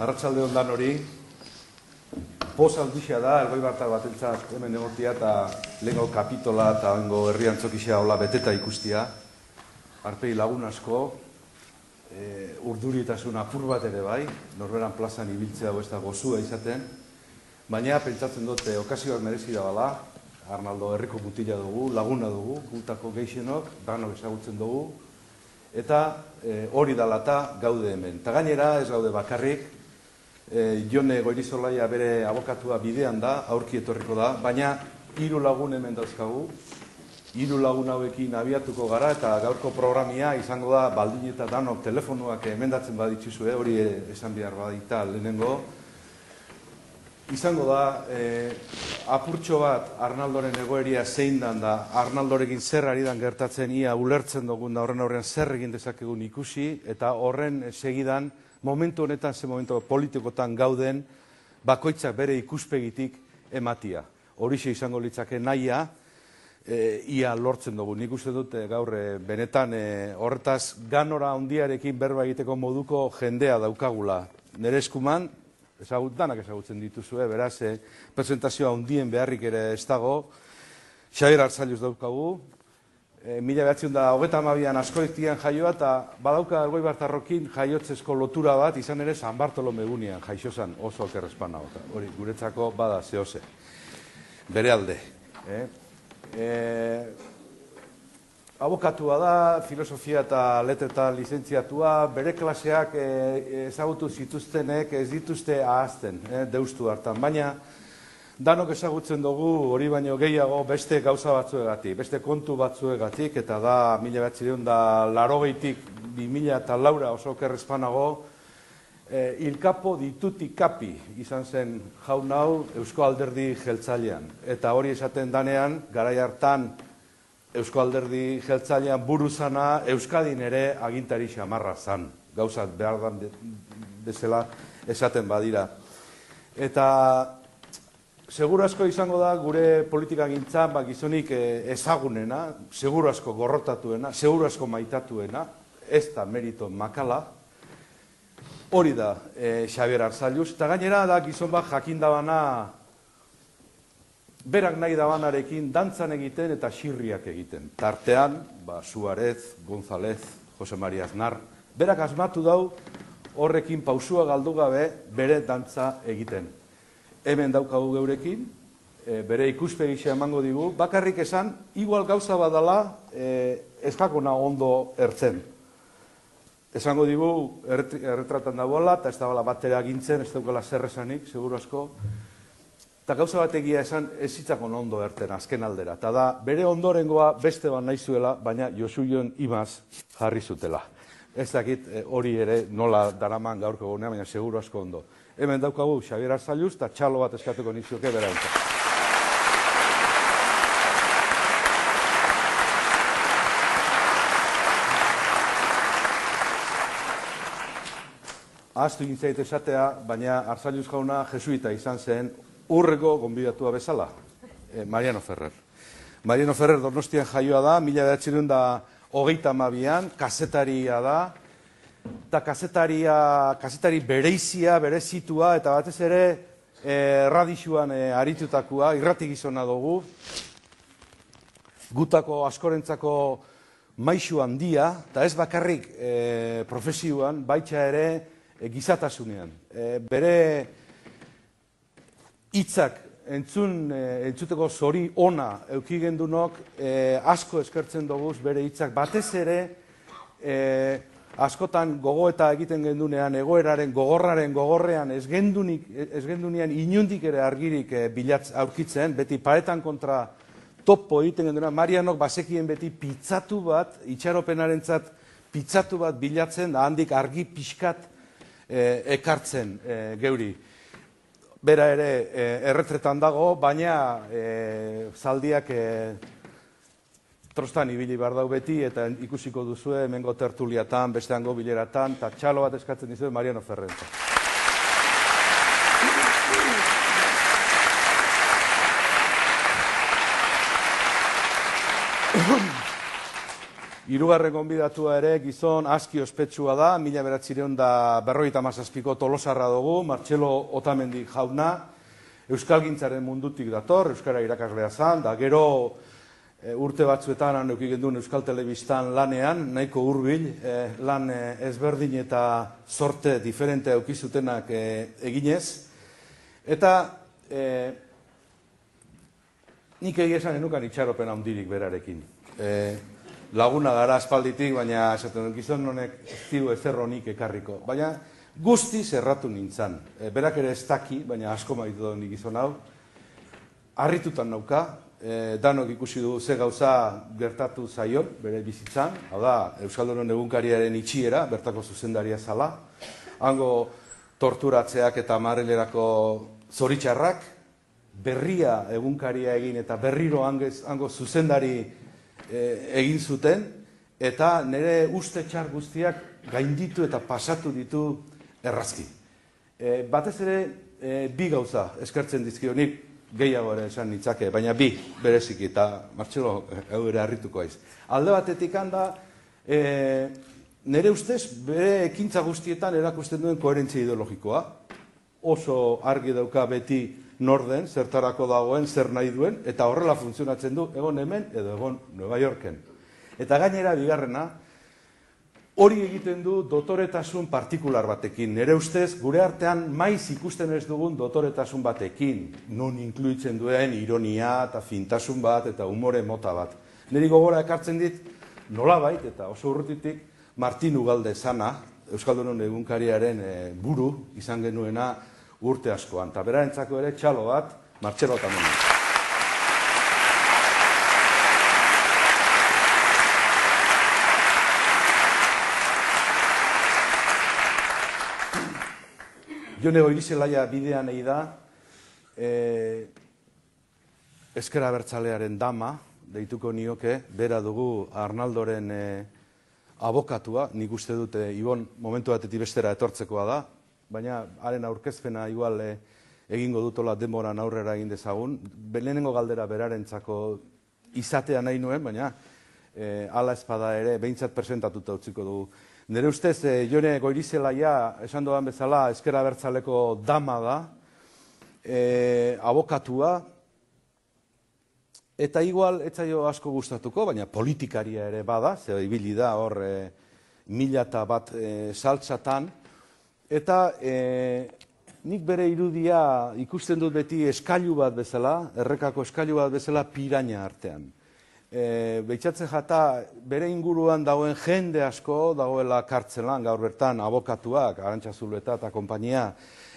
Arratsalde on danori. Poz aldixea da, Elgoibartar batentzat hemen egotia eta lehengo kapitola eta hengo herri antzokixea hola beteta ikustia. Arpegi lagun asko, urduritasun apur bat ere bai, Norberan plazan ibiltzea ez da gozua izaten, baina pentsatzen dute okasioak merezi da bala, Arnaldo herriko mutila dugu, laguna dugu, gutako geixenok, danok ezagutzen dugu, eta hori dala eta gaude hemen. Eta gainera ez gaude bakarrik, Jone Goirizolaia bere abokatua bidean da, aurki etorriko da, baina 3 lagun hemen dauzkagu, 3 lagun hauekin abiatuko gara, eta gaurko programia izango da baldin eta danok telefonuak emendatzen badituzue, hori esan behar badita lehenengo. Izango da, apurtxo bat Arnaldoren egoeria zein dan da, Arnaldorekin zer ari dan gertatzen ia ulertzen dugun da horren aurrean zer egin dezakegun ikusi, eta horren segidan momentu honetan, ze momentu politikotan gauden, bakoitzak bere ikuspegitik ematia. Horixe izango litzake nahia, ia lortzen dugu. Nik uste dut gaur benetan horretaz ganora handiarekin berba egiteko moduko jendea daukagula. Nere eskuman, danak ezagutzen dituzue, beraz, presentazioa handien beharrik ere ez dago. Xabier Arzailuz daukagu, 1922an Azkoitian jaioa eta badauka Elgoibartarrokin jaiotzezko lotura bat, izan ere San Bartolome egunean jaixo zan, oso okerrezpana. Hori, guretzako bada zehose, bere alde. Abokatua da, filosofia eta letretan lizentziatua, bere klaseak ezagutu zituztenek ez dituzte ahazten, deustu hartan, baina danok ezagutzen dugu hori baino gehiago beste gauza batzuegatik, beste kontu batzuegatik, eta da 1980tik 2004 oso okerrezpanago, hilkapo ditutik kapi izan zen jaun hau Eusko Alderdi Jeltzalean. Eta hori esaten danean, garai hartan Eusko Alderdi Jeltzalean buruzana Euskadin ere agintari xamarra zan. Gauzat behar dan bezala esaten badira. Eta seguru asko izango da gure politika gintzan gizonik ezagunena, seguru asko gorrotatuena, seguru asko maitatuena, ez da merito makala. Hori da Xabier Arzailuz, eta gainera da gizon bat jakindabana berak nahi dabanarekin dantzan egiten eta xirriak egiten. Tartean, Suarez, González, Jose Maria Aznar, berak asmatu dau horrekin pausua galdu gabe bere dantza egiten. Hemen daukagu geurekin, bere ikuspegisa emango digu, bakarrik esan, igual gauza badala ezkakona ondo ertzen. Esango digu, erretratan dagoela, eta ez dagoela batera gintzen, ez daukala zer esanik, seguru asko. Eta gauza bat egia esan, ez zitzakon ondo erten azken aldera. Eta da, bere ondorengoa beste bat nahi zuela, baina Josuion Imaz jarri zutela. Ez dakit hori ere nola daraman gaurko gunean, baina seguru asko ondo. Hemen daukagu Xabier Arzailuz eta txalo bat eskatuko nizuke bera entzat. Ahaztu gintzait esatea, baina Arzailuz jauna jesuita izan zen urreko gonbidatua bezala, Mariano Ferrer. Mariano Ferrer Donostian jaioa da, 1922an, kazetaria da, eta kazetari bereizia, berezitua, eta batez ere radixuan aritutakoa, irrati gizona dugu, gutako askorentzako maixu handia, eta ez bakarrik profesioan, baita ere gizatasunean. Bere hitzak entzuteko zori ona eukigendunok asko eskertzen duguz bere hitzak, batez ere askotan gogoeta egiten gendunean, egoeraren gogorrean ez gendunean inundik ere argirik aurkitzen, beti paretan kontra topo egiten gendunean, Marianok bazekien beti pitzatu bat, itxaropenarentzat pitzatu bat bilatzen, da handik argi pixkat ekartzen geuri. Bera ere erretretan dago, baina zaldiak trostan ibili behar dau beti, eta ikusiko duzue hemengo tertuliatan, besteango bileratan, eta txalo bat eskatzen dizue Mariano Ferrentza. Hirugarren gonbidatua ere gizon aski ospetsua da, 1957ko Tolosarra dugu, Martxelo Otamendi jauna, euskalgintzaren mundutik dator, euskara irakaslea zan, da gero urte batzuetan han eduki genduen Euskal Telebistan lanean, nahiko hurbil, lan ezberdin eta sorte diferente eukizutenak eginez. Eta nik egia esan enukan itxaropen handirik berarekin. Laguna gara aspalditik, baina esaten dut gizon honek ez diru ezer honik ekarriko. Baina guztiz erratu nintzen. Berak ere ez daki, baina asko maitu dut nik gizon hau. Harritutan nauka, danok ikusi du ze gauza gertatu zaion, bere bizitzan. Hau da, Euskaldunon egunkariaren itxiera, bertako zuzendaria zala. Hango torturatzeak eta Madrilerako zoritxarrak, berria egunkaria egin eta berriro hango zuzendari egin zuten, eta nire uste txar guztiak gainditu eta pasatu ditu errazki. Batez ere, bi gauza eskertzen dizkionik, gehiago ere esan nitzake, baina bi bereziki, eta Martxelo ere harrituko aiz. Alde batetik handa, nire ustez, bere ekintza guztietan erakusten duen koherentzia ideologikoa, oso argi dauka beti nor den, zertarako dagoen, zer nahi duen, eta horrela funtzionatzen du, egon hemen edo egon Nueva Yorken. Eta gainera, bigarrena, hori egiten du dotoretasun partikular batekin. Nire ustez, gure artean maiz ikusten ez dugun dotoretasun batekin, non inkluitzen duen ironia eta fintasun bat eta umore mota bat. Niri gogora ekartzen dit, nolabait eta oso urrutitik, Martin Ugalde zana, Euskaldunon egunkariaren buru izan genuena urte askoan. Eta berarentzako ere txalo bat, Martxelo Otamendi. Jone Goirizelaia bidean egi da, ezker abertzalearen dama, deituko nioke, bera dugu Arnaldoren abokatua, nik uste dute Ibon momentu batetik bestera etortzekoa da, baina haren aurkezpena igual egingo dutola denboran aurrera egin dezagun. Lehenengo galdera berarentzako izatea nahi nuen, baina hala espada ere behintzat presentatuta utziko dugu. Nire ustez, Jone Goirizelaia, esan doan bezala, ezker abertzaleko dama da, abokatua, eta igual etzaio asko gustatuko, baina politikaria ere bada, ze ibili da hor 1001 saltzatan, eta nik bere irudia ikusten dut beti eskailu bat bezala, errekako eskailu bat bezala piraña artean. Behitxatzen jata bere inguruan dagoen jende asko dagoela kartzelan, gaur bertan abokatuak, Arantxa Zulueta eta kompainia,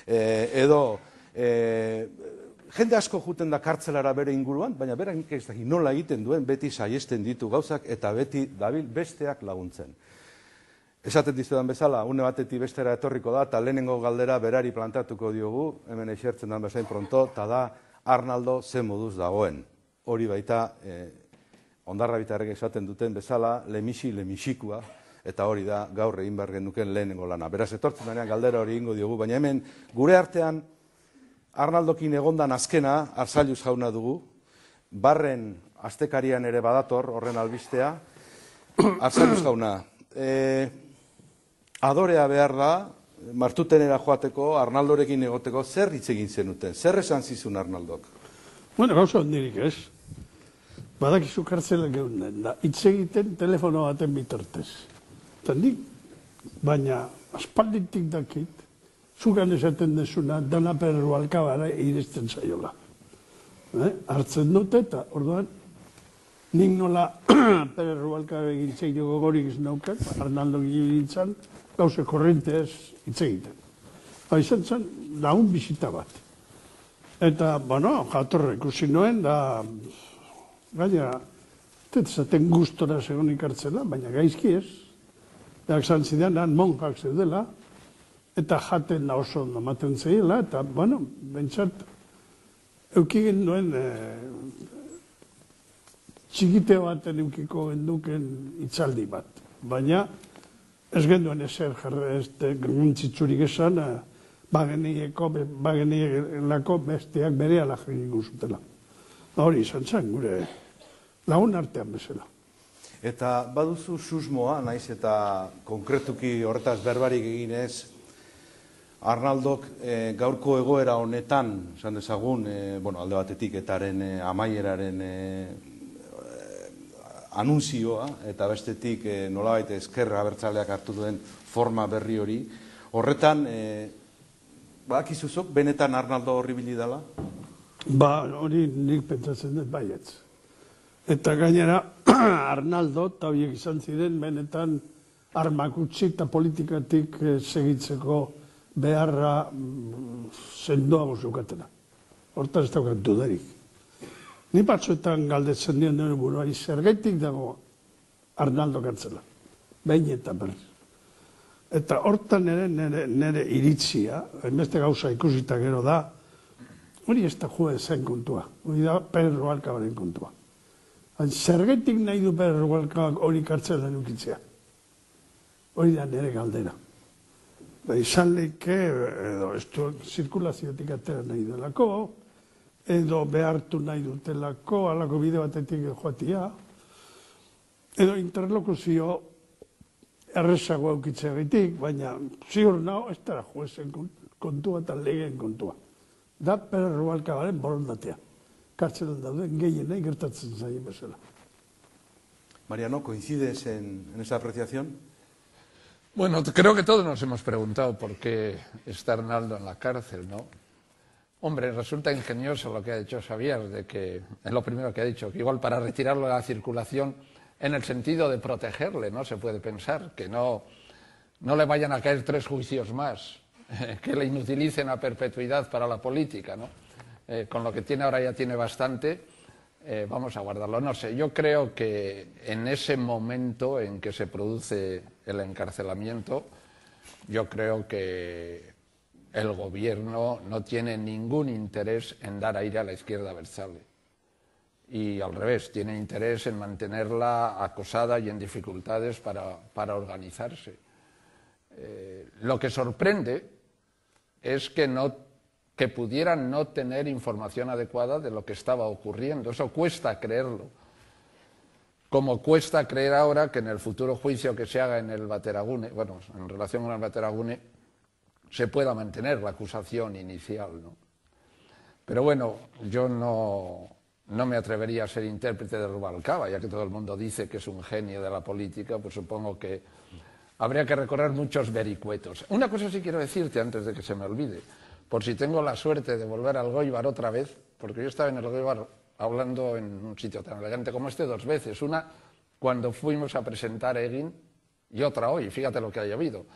edo jende asko juten da kartzelara bere inguruan, baina berak nik ez dakit nola egiten duen, beti saiesten ditu gauzak eta beti dabil besteak laguntzen. Esaten dizudan bezala, une batetik bestera etorriko da, eta lehenengo galdera berari plantatuko diogu, hemen esertzen dan bezain pronto, eta da Arnaldo ze moduz dagoen. Hori baita, Ondarra bitarrek esaten duten bezala, lemixikua, eta hori da gaur egin behar genuken lehenengo lana. Beraz, etortzen denean galdera hori ingo diogu, baina hemen gure artean Arnaldokin egondan azkena, Arzalluz jauna dugu, barren astekarian ere badator, horren albistea, Arzalluz jauna, adorea behar da, martutenera joateko, Arnaldorekin egoteko, zer hitz egin zenuten? Zer esan zizun Arnaldok? Bueno, gauza hondirik ez. Badakizu kartzelak egunen da. Hitz egiten telefono baten bitartez. Eta nik, baina aspalditik dakit, zugan esaten desuna, dana perru alkabara iristen zaiola. Hartzen dute eta, orduan, nik nola perru alkabara egin gogorik ez naukat, Arnaldo gintzan, gauze korrentez hitz egiten. Izan zen, lagun bizita bat. Eta, bueno, jatorra ikusi nuen, da, gaina, zaten gustora segon ikartzela, baina gaizki ez. Beak zantzidean, han monjak zeudela, eta jaten da oso ondo maten zehiela, eta, bueno, bentsat, eukigen duen txikite baten eukiko genduken itzaldi bat. Baina, ez genduen ezer grantzitzurik esan, bagenielako besteak bere alak egin zutela. Hori izan zen, gure lagun artean bezala. Eta baduzu susmoa, naiz eta konkretuki horretaz berbarik eginez, Arnaldok gaurko egoera honetan, esan dezagun, alde batetik etaren amaieraren anunzioa, eta bestetik nolabait ezker abertzaleak hartu duen forma berri hori, horretan, bakizuzok, benetan Arnaldo horribili dela? Ba, hori nik pentsatzen dut baietz. Eta gainera, Arnaldo, eta horiek izan ziren, benetan armak utzik eta politikatik segitzeko beharra sendoa zukatena. Hortan ez daukat dudarik. Ni batzuetan galdetzen dion dure buruari, zergaitik dago Arnaldo kartzela. Behin eta berriz. Eta hortan nire iritzia, hainbeste gauza ikusita gero da, hori ez da jue zen kontua. Hori da Pérez Rubalcabaren kontua. Zergaitik nahi du Pérez Rubalcabak hori kartzela nukitzea. Hori da nire galdera. Izan lehike, edo zirkulaziotik atera nahi delako, edo behartu nahi dutelako, alako bide batetik joatia, edo interlokuzio errezago eukitzea gaitik, baina ziur nao ez dara juezen kontua eta legeen kontua. Da Pérez Rubalcabaren borondatea. Kartzelan dauden gehienei gertatzen zaien bezala. Mariano, ¿coincides en esa apreciación? Bueno, creo que todos nos hemos preguntado por qué está Arnaldo en la cárcel, ¿no? Hombre, resulta ingenioso lo que ha dicho Xavier, de que es lo primero que ha dicho, que igual para retirarlo de la circulación, en el sentido de protegerle, ¿no? Se puede pensar que no le vayan a caer 3 juicios más, que le inutilicen a perpetuidad para la política, ¿no? Con lo que tiene ahora ya tiene bastante, vamos a guardarlo. No sé, yo creo que en ese momento en que se produce el encarcelamiento, yo creo que el gobierno no tiene ningún interés en dar aire a la izquierda abertzale. Y al revés, tiene interés en mantenerla acosada y en dificultades para organizarse. Lo que sorprende es que pudieran no tener información adecuada de lo que estaba ocurriendo. Eso cuesta creerlo. Como cuesta creer ahora que en el futuro juicio que se haga en el Bateragune, bueno, en relación con el Bateragune, se pueda mantener la acusación inicial, ¿no? Pero bueno, yo no me atrevería a ser intérprete de Rubalcaba, ya que todo el mundo dice que es un genio de la política, pues supongo que habría que recorrer muchos vericuetos. Una cosa sí quiero decirte antes de que se me olvide, por si tengo la suerte de volver al Goibar otra vez, porque yo estaba en el Goibar hablando en un sitio tan elegante como este 2 veces, una cuando fuimos a presentar Egin y otra hoy, fíjate lo que ha llovido,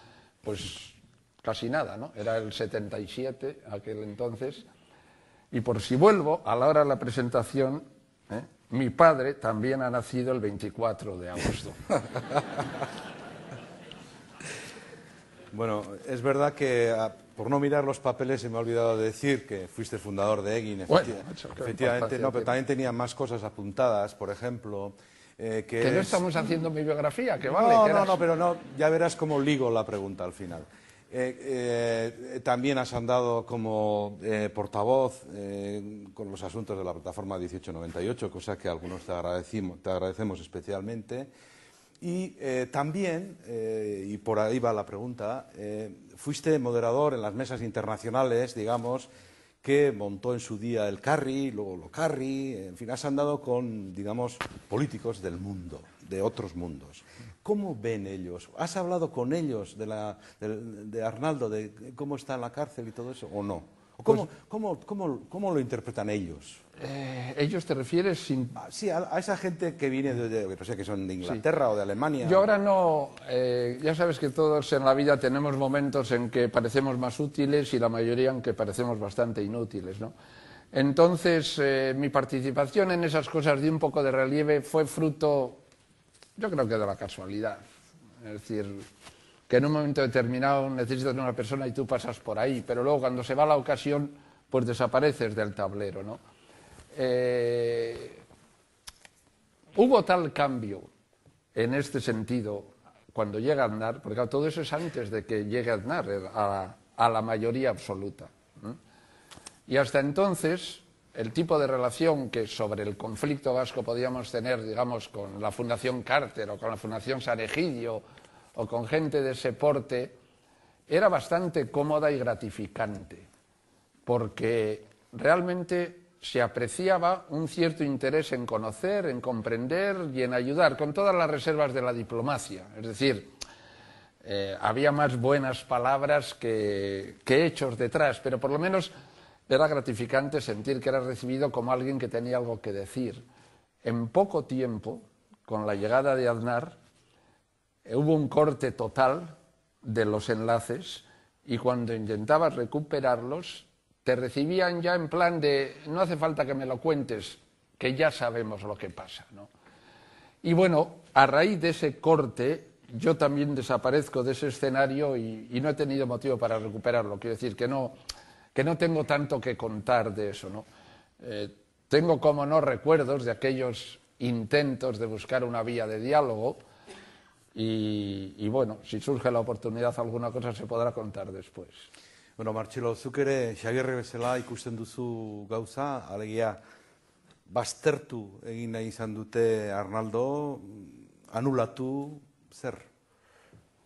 pues casi nada, ¿no? Era el 77 aquel entonces, y por si vuelvo, a la hora de la presentación, mi padre también ha nacido el 24 de agosto. Bueno, es verdad que por no mirar los papeles se me ha olvidado de decir que fuiste fundador de Egin. Efectivamente, no, pero también tenía más cosas apuntadas, por ejemplo. Que no estamos haciendo mi biografía, que vale. No, pero no, ya verás cómo ligo la pregunta al final. También has andado como portavoz con los asuntos de la plataforma 1898, cosa que algunos te agradecemos especialmente. Y también, y por ahí va la pregunta, fuiste moderador en las mesas internacionales, digamos, que montó en su día el Carri, luego lo Carri, en fin, has andado con, digamos, políticos del mundo, de otros mundos. ¿Cómo ven ellos? ¿Has hablado con ellos de Arnaldo, de cómo está en la cárcel y todo eso, o no? ¿Cómo lo interpretan ellos? ¿Ellos te refieres sin...? Sí, a esa gente que viene no sé, que son de Inglaterra o de Alemania. Yo ahora no... ya sabes que todos en la vida tenemos momentos en que parecemos más útiles y la mayoría en que parecemos bastante inútiles, ¿no? Entonces, mi participación en esas cosas de un poco de relieve fue fruto, yo creo que de la casualidad. Es decir, que en un momento determinado necesitas una persona y tú pasas por ahí, pero luego cuando se va la ocasión, pues desapareces del tablero, ¿no? Hubo tal cambio en este sentido cuando llega Aznar, porque claro, todo eso es antes de que llegue Aznar a la mayoría absoluta, ¿eh? Y hasta entonces el tipo de relación que sobre el conflicto vasco podíamos tener, digamos, con la Fundación Carter o con la Fundación San Egidio o con gente de ese porte, era bastante cómoda y gratificante, porque realmente se apreciaba un cierto interés en conocer, en comprender y en ayudar, con todas las reservas de la diplomacia. Es decir, había más buenas palabras que hechos detrás, pero por lo menos era gratificante sentir que era recibido como alguien que tenía algo que decir. En poco tiempo, con la llegada de Aznar, hubo un corte total de los enlaces y cuando intentabas recuperarlos, te recibían ya en plan de no hace falta que me lo cuentes, que ya sabemos lo que pasa, ¿no? Y bueno, a raíz de ese corte, yo también desaparezco de ese escenario y no he tenido motivo para recuperarlo. Quiero decir que no tengo tanto que contar de eso, ¿no? Tengo, como no, recuerdos de aquellos intentos de buscar una vía de diálogo y bueno, si surge la oportunidad alguna cosa se podrá contar después. Bueno, Martxelo, zuk ere Xagirre bezala ikusten duzu gauza, alegia baztertu egin nahi izan dute Arnaldo, anulatu, zer?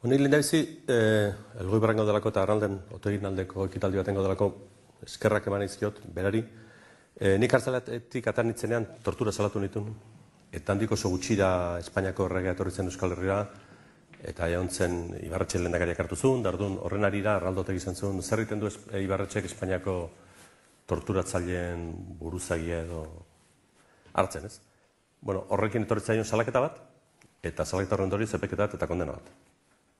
Honi lehendabizi, Elgoi Barango delako eta Arnalden otegin aldeko ekitaldi baten delako eskerrak eman izkiot, berari. Nik kartzelatik atan nitzenean tortura salatu nituen, eta handiko oso gutxira Espainiako erregea etorri zen Euskal Herrira, eta jauntzen Ibarretxe lehendakariak hartu zuen, da orduan horren arira Arnaldotek izan zuen, zer egiten du Ibarretxek Espainiako torturatzaileen buruzagia edo hartzen, ez? Bueno, horrekin etorri zaion salaketa bat, eta salaketa horren dori zepeketa bat eta kondena bat.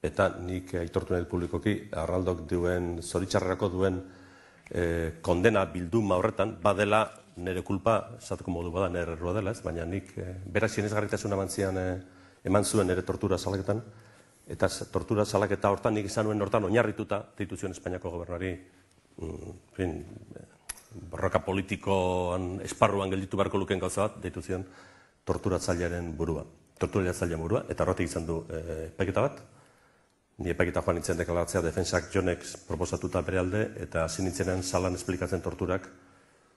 Eta nik aitortu nahi publikoki, Arnaldok duen, zoritxarrerako duen kondena bilduma horretan, badela nire kulpa, esateko modu bada nire errua dela, ez? Baina nik berak sinesgarritasuna eman zuen nire tortura salaketan, eta tortura salaketa hortan nik izan nuen hortan oinarrituta deitu zion Espainiako gobernuari borroka politikoan esparruan gelditu beharko lukeen gauza bat, deitu zion torturatzailearen burua, eta horretik izan du epaiketa bat. Ni epaiketa joan nintzen deklaratzea defensak Jonek proposatuta bere alde, eta hasi nintzenean salan esplikatzen torturak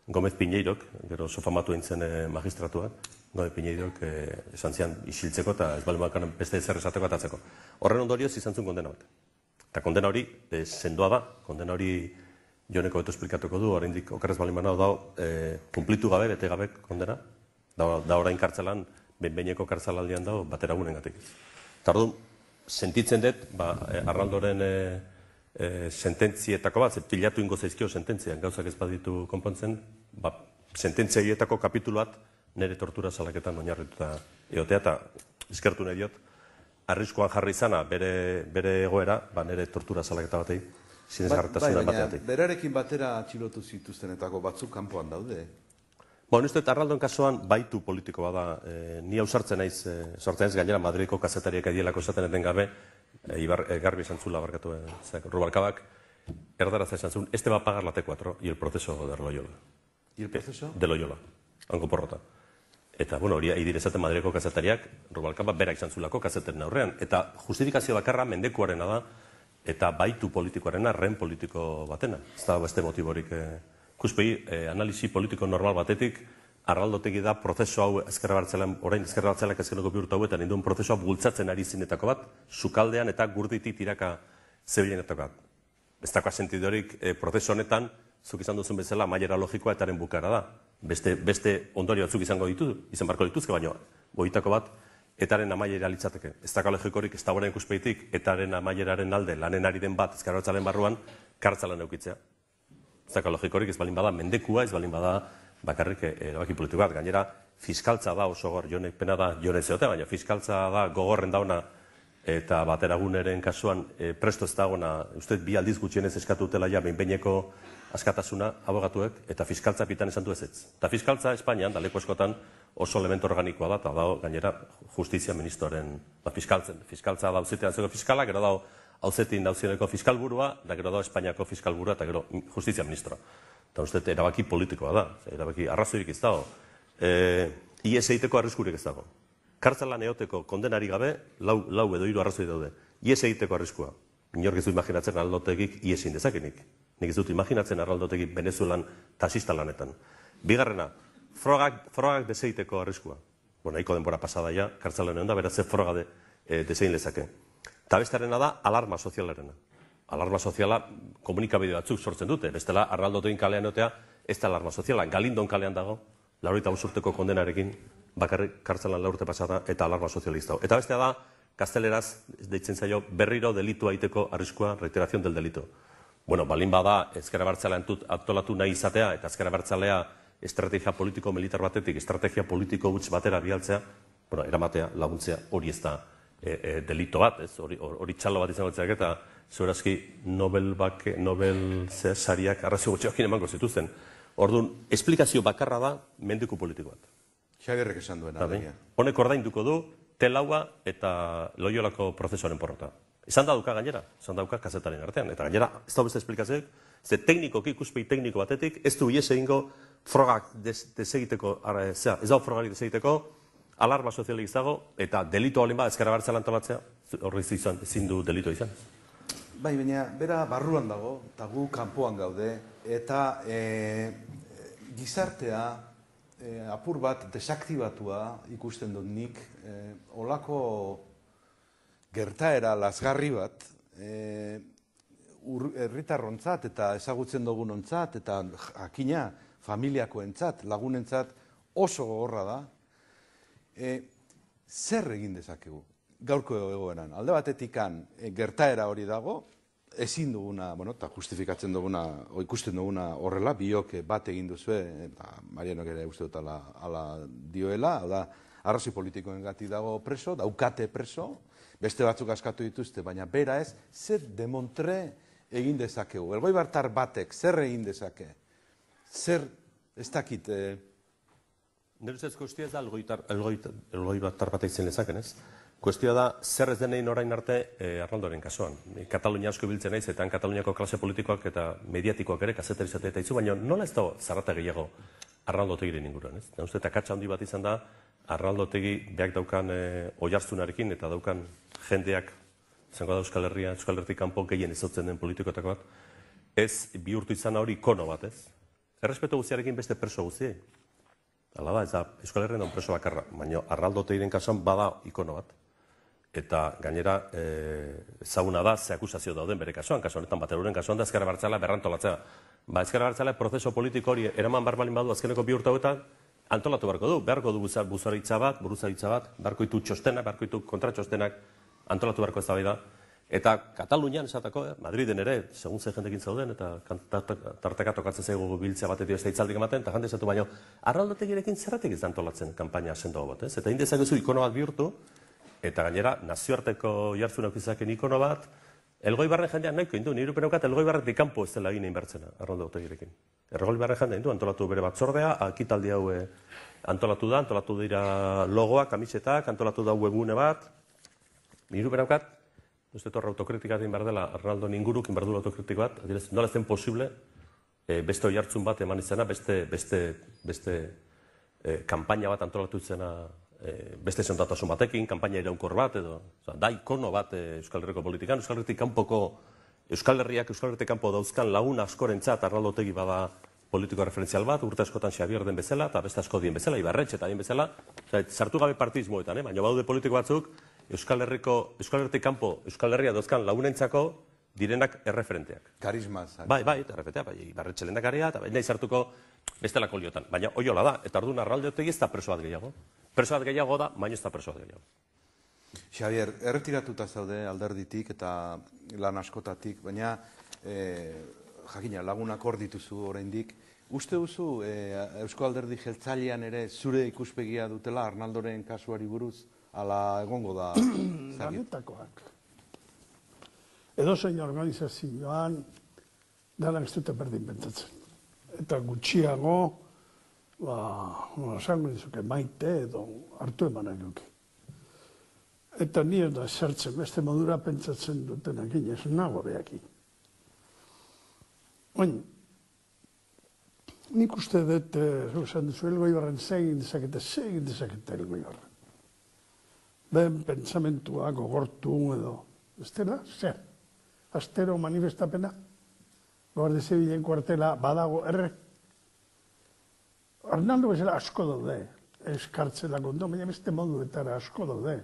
Gomez Piñeirok, gero sofamatu nintzen magistratuak, Gomez Piñeirok esan zian isiltzeko eta ez balen bakanen beste ezer esateko atatzeko. Horren ondorioz izan zuen kondena bat. Eta kondena hori sendoa da, kondena hori Joneko beto esplikatuko du, oraindik okerrez balen banao da, kumplitu gabe, bete gabe kondena, da orain kartzelan, behin-behineko kartzelaldian dago, batera gurengatik. Eta orduan, sentitzen dut, Arnaldoren sententzietako bat, pilatu ingo zaizkio sententzian, gauzak ez baditu konpontzen, sententzieetako kapituluat nire tortura salaketan oinarrituta egotea, eta eskertu nahi diot, arriskoan jarri izana bere egoera, nire tortura salaketa batei, sinesgarritasuna bateatik. Berarekin batera atxilotu zituztenetako batzuk kanpoan daude. Uste, Arnaldon kasuan baitu politiko bada, ni hau sartzen naiz gainera Madrideko kazetariek adielako esaten eten gabe, Garbi esan zula barkatu, Rubalcabak, erdaraz esan zuen, este va a pagar la T4 y el proceso de Loyola. ¿Y el proceso? De Loyola, hango porrota. Eta, hori idirezaten Madrideko kazetariak, Rubalcabak berak izan zulako kazetaren aurrean. Eta justifikazio bakarra mendekuarena da, eta baitu politikoarena, ren politiko batena. Ez da beste motiborik ikuspegi, analisi politiko normal batetik, Arnaldotegi da prozesu hau orain ezkerra bartzelan ezkeneko bihurtu hau, eta ninduen prozesua bultzatzen ari zinetako bat, sukaldean eta gurditik tiraka zebilenetako bat. Ez dakoa sentidorik prozesu honetan, zuk izan duzun bezala, amaiera logikoa etaren bukara da. Beste ondorio batzuk izan barko dituzke, baina goitako bat, etaren amaiera litzateke. Ez dakoa logikorik, ez da horren ikuspegitik, etaren amaieraren alde, lanen ari den bat, ezkerra bartzalen barruan, kartzalan eukitzea. Ez dakoa logikorik, ez balin bada mendekua, ez balin bada bakarrik erabaki politiko bat. Gainera, fiskaltza da oso gogor, Jonek pena da Jone zeotea, baina fiskaltza da gogorren dauna eta bateraguneren kasuan presto ez dagoena, uste bi aldiz gutxienez eskatu dutela ja behin-behineko askatasuna abogatuek, eta fiskaltza pitan esan du ezetz. Eta fiskaltza Espainian, da leku askotan oso elemento organikoa da, eta dago gainera justizia ministroaren fiskaltza da auzetean zego fiskala, gero dago auzetin dauzioneko fiskalburua, da gero dago Espainiako fiskalburua, eta gero justizia ministroa. Eta uste, erabaki politikoa da, erabaki arrazoirik ez dago. Ies egiteko arriskurik ez dago. Kartzelan eoteko kondenari gabe, lau edo hiru arrazoi daude. Ies egiteko arriskua. Inork ez du imaginatzen Arnaldotegik iesin dezakenik. Nik ez dut imaginatzen Arnaldotegik Venezuelan tasista lanetan. Bigarrena, frogak deseiteko arriskua. Nahiko denbora pasada ja, kartzelen egon da, beraz ze froga desein lezake. Eta bestarena da, alarma sozialarena. Alarma soziala komunikabide batzuk sortzen dute. Bestela, Arnaldo Otegin kalean egotea, ez da alarma soziala. Galindon kalean dago, 85 urteko kondenarekin, bakarrik kartzelan 4 urte pasada, eta alarma sozialista. Eta bestea da, gazteleraz, deitzen zaio, berriro delitua aiteko arriskua, reiteración del delito. Balin bada, Ezker Abertzalea antolatu nahi izatea, eta Ezker Abertzalea estrategia politiko-militar batetik, estrategia politiko-huts batera bialtzea, eramatea, laguntzea, hori ez da delito bat, hori txalo bat izango zeak, eta zeurazki Nobel sariak arrazio gutxeokin emango zituzten. Orduan, esplikazio bakarra da mendiku politiko bat. Xabierrek esan duena. Honek ordainduko du Telaua eta Loiolako prozesuaren porrota. Izan da duka gainera, izan dauka kazetaren artean. Eta gainera, ez da beste esplikazioek, ze teknikoki, ikuspegi tekniko batetik, ez du ies egingo frogak desegiteko, ez dago frogak desegiteko, alarma sozialik izago, eta delito alin bat, Ezker Abertzalea antolatzea, horri ezin du delito izan. Bai, baina, bera barruan dago, eta gu kanpoan gaude, eta gizartea apur bat desaktibatua ikusten dut nik, olako gertaera lasgarri bat, herritarrontzat eta ezagutzen dugunontzat, eta jakina familiakoentzat, lagunentzat oso gogorra da, zer egin dezakegu gaurko egoeran. Alde batetikan gertaera hori dago, ezin duguna, eta justifikatzen duguna, ikusten duguna horrela, biok bat egin duzue, eta Marianok ere uste dut ala dioela, da, arrazoi politikoen gati dago preso, daukate preso, beste batzuk askatu dituzte, baina bera ez, zer demontre egin dezakegu. Elgoibartar batek, zer egin dezake? Zer, ez dakit... Nire ustez, kuestia ez da elgoibartar batek zen lezaken, ez? Kuestioa da, zer ez denein orain arte Arnaldoren kasuan. Katalunia asko biltzen naiz, eta Kataluniako klase politikoak eta mediatikoak ere kazetarizatea eta itzu, baina nola ez da zarrata gehiago Arnaldo Otegiren inguruan, ez? Uste, eta katsa handi bat izan da, Arnaldo Otegi beak daukan oihartzunarekin eta daukan jendeak, izango da Euskal Herria, Euskal Herritik kanpo gehien ezotzen den politikoetako bat, ez bihurtu izan hori ikono bat, ez? Errespetu guztiarekin beste preso guztiei. Hala da, ez da Euskal Herrian daun preso bakarra, baina Arnaldo Otegiren kasuan bada ikono bat. Eta gainera, ezaguna da, ze akusazio dauden bere kasuan, kasu honetan Bateruren kasuan da Ezker Abertzalea berrantolatzea. Ezker Abertzalea prozeso politiko hori eraman barbalin badu azkeneko 2 urte hauetan, antolatu beharko du buruzaritza bat, beharko ditu txostenak, beharko ditu kontratxostenak, antolatu beharko ez da bai da. Eta Katalunian esatako, Madriden ere, segun ze jendekin zauden, eta tarteka tokatzen zaigu biltzea batetik ez da hitzaldik ematen, eta jende esatu baino, Arnaldo Otegirekin zerratik ez da antolatzen kanpaina sendo bat, ez? Eta indezakezu ikono bat bihurtu, eta gainera, nazioarteko jartzunak izaken ikono bat, Elgoibarren jendean nahiko indu, nire penaukat Elgoibarretik kanpo ez dela egin inbertzena, Arnaldo Otegirekin. Elgoibarren jendean indu, antolatu bere batzordea, akitaldi hau antolatu dira logoak, kamisetak, antolatu da webgune bat. Nire penaukat, ez dut horra autokritikatik behar dela, Arnaldo ingurukin behar dula autokritik bat, nola ez den posible, beste oi hartzun bat eman izena, beste kanpaina bat antolatu izena, beste sentatasun batekin, kanpaina iraunkor bat, edo da ikono bat Euskal Herriko politikan, Euskal Herritik kanpoko, Euskal Herritik kanpo dauzkan lagun askorentzat Arnaldo Otegi bada politiko referentzial bat, urte askotan Xabier den bezala, eta beste asko dien bezala, Ibarretxe eta dien bezala, sartu gabe partizmoetan, baina baude politiko batzuk, Euskal Herritik kanpo, Euskal Herria dauzkan lagunentzako direnak erreferenteak. Karismaz. Bai, erreferentea, Ibarretxe lehendakaria, eta nahi sartuko bestelako liotan. Baina oiola da, eta orduan Arnaldo Otegi ez da preso bat gehiago. Preso bat gehiago da, baina ez da preso bat gehiago. Xabier, erretiratuta zaude alderditik eta lan askotatik, baina jakina lagunak hor dituzu oraindik. Uste duzu Eusko Alderdi Jeltzalean ere zure ikuspegia dutela Arnaldoren kasuari buruz, ala egongo da? Danetakoak. Edozein organizazioan danak ez dute berdin pentsatzen. Eta gutxiago, esango dizuke maite edo hartu emanak duke. Eta ni ez da zertzen beste modura pentsatzen dutenak ez nago behakin. Oin, nik uste dut, esan duzu, Elgoibarren zegin dezakete Elgoibarren. Ben pentsamentua gogortu edo, ez dela, zer? Astero manifestapena, Guardia Zibilen kuartela badago erre. Arnaldo bezala asko daude, ez kartzelak ondo, baina beste moduetara asko daude.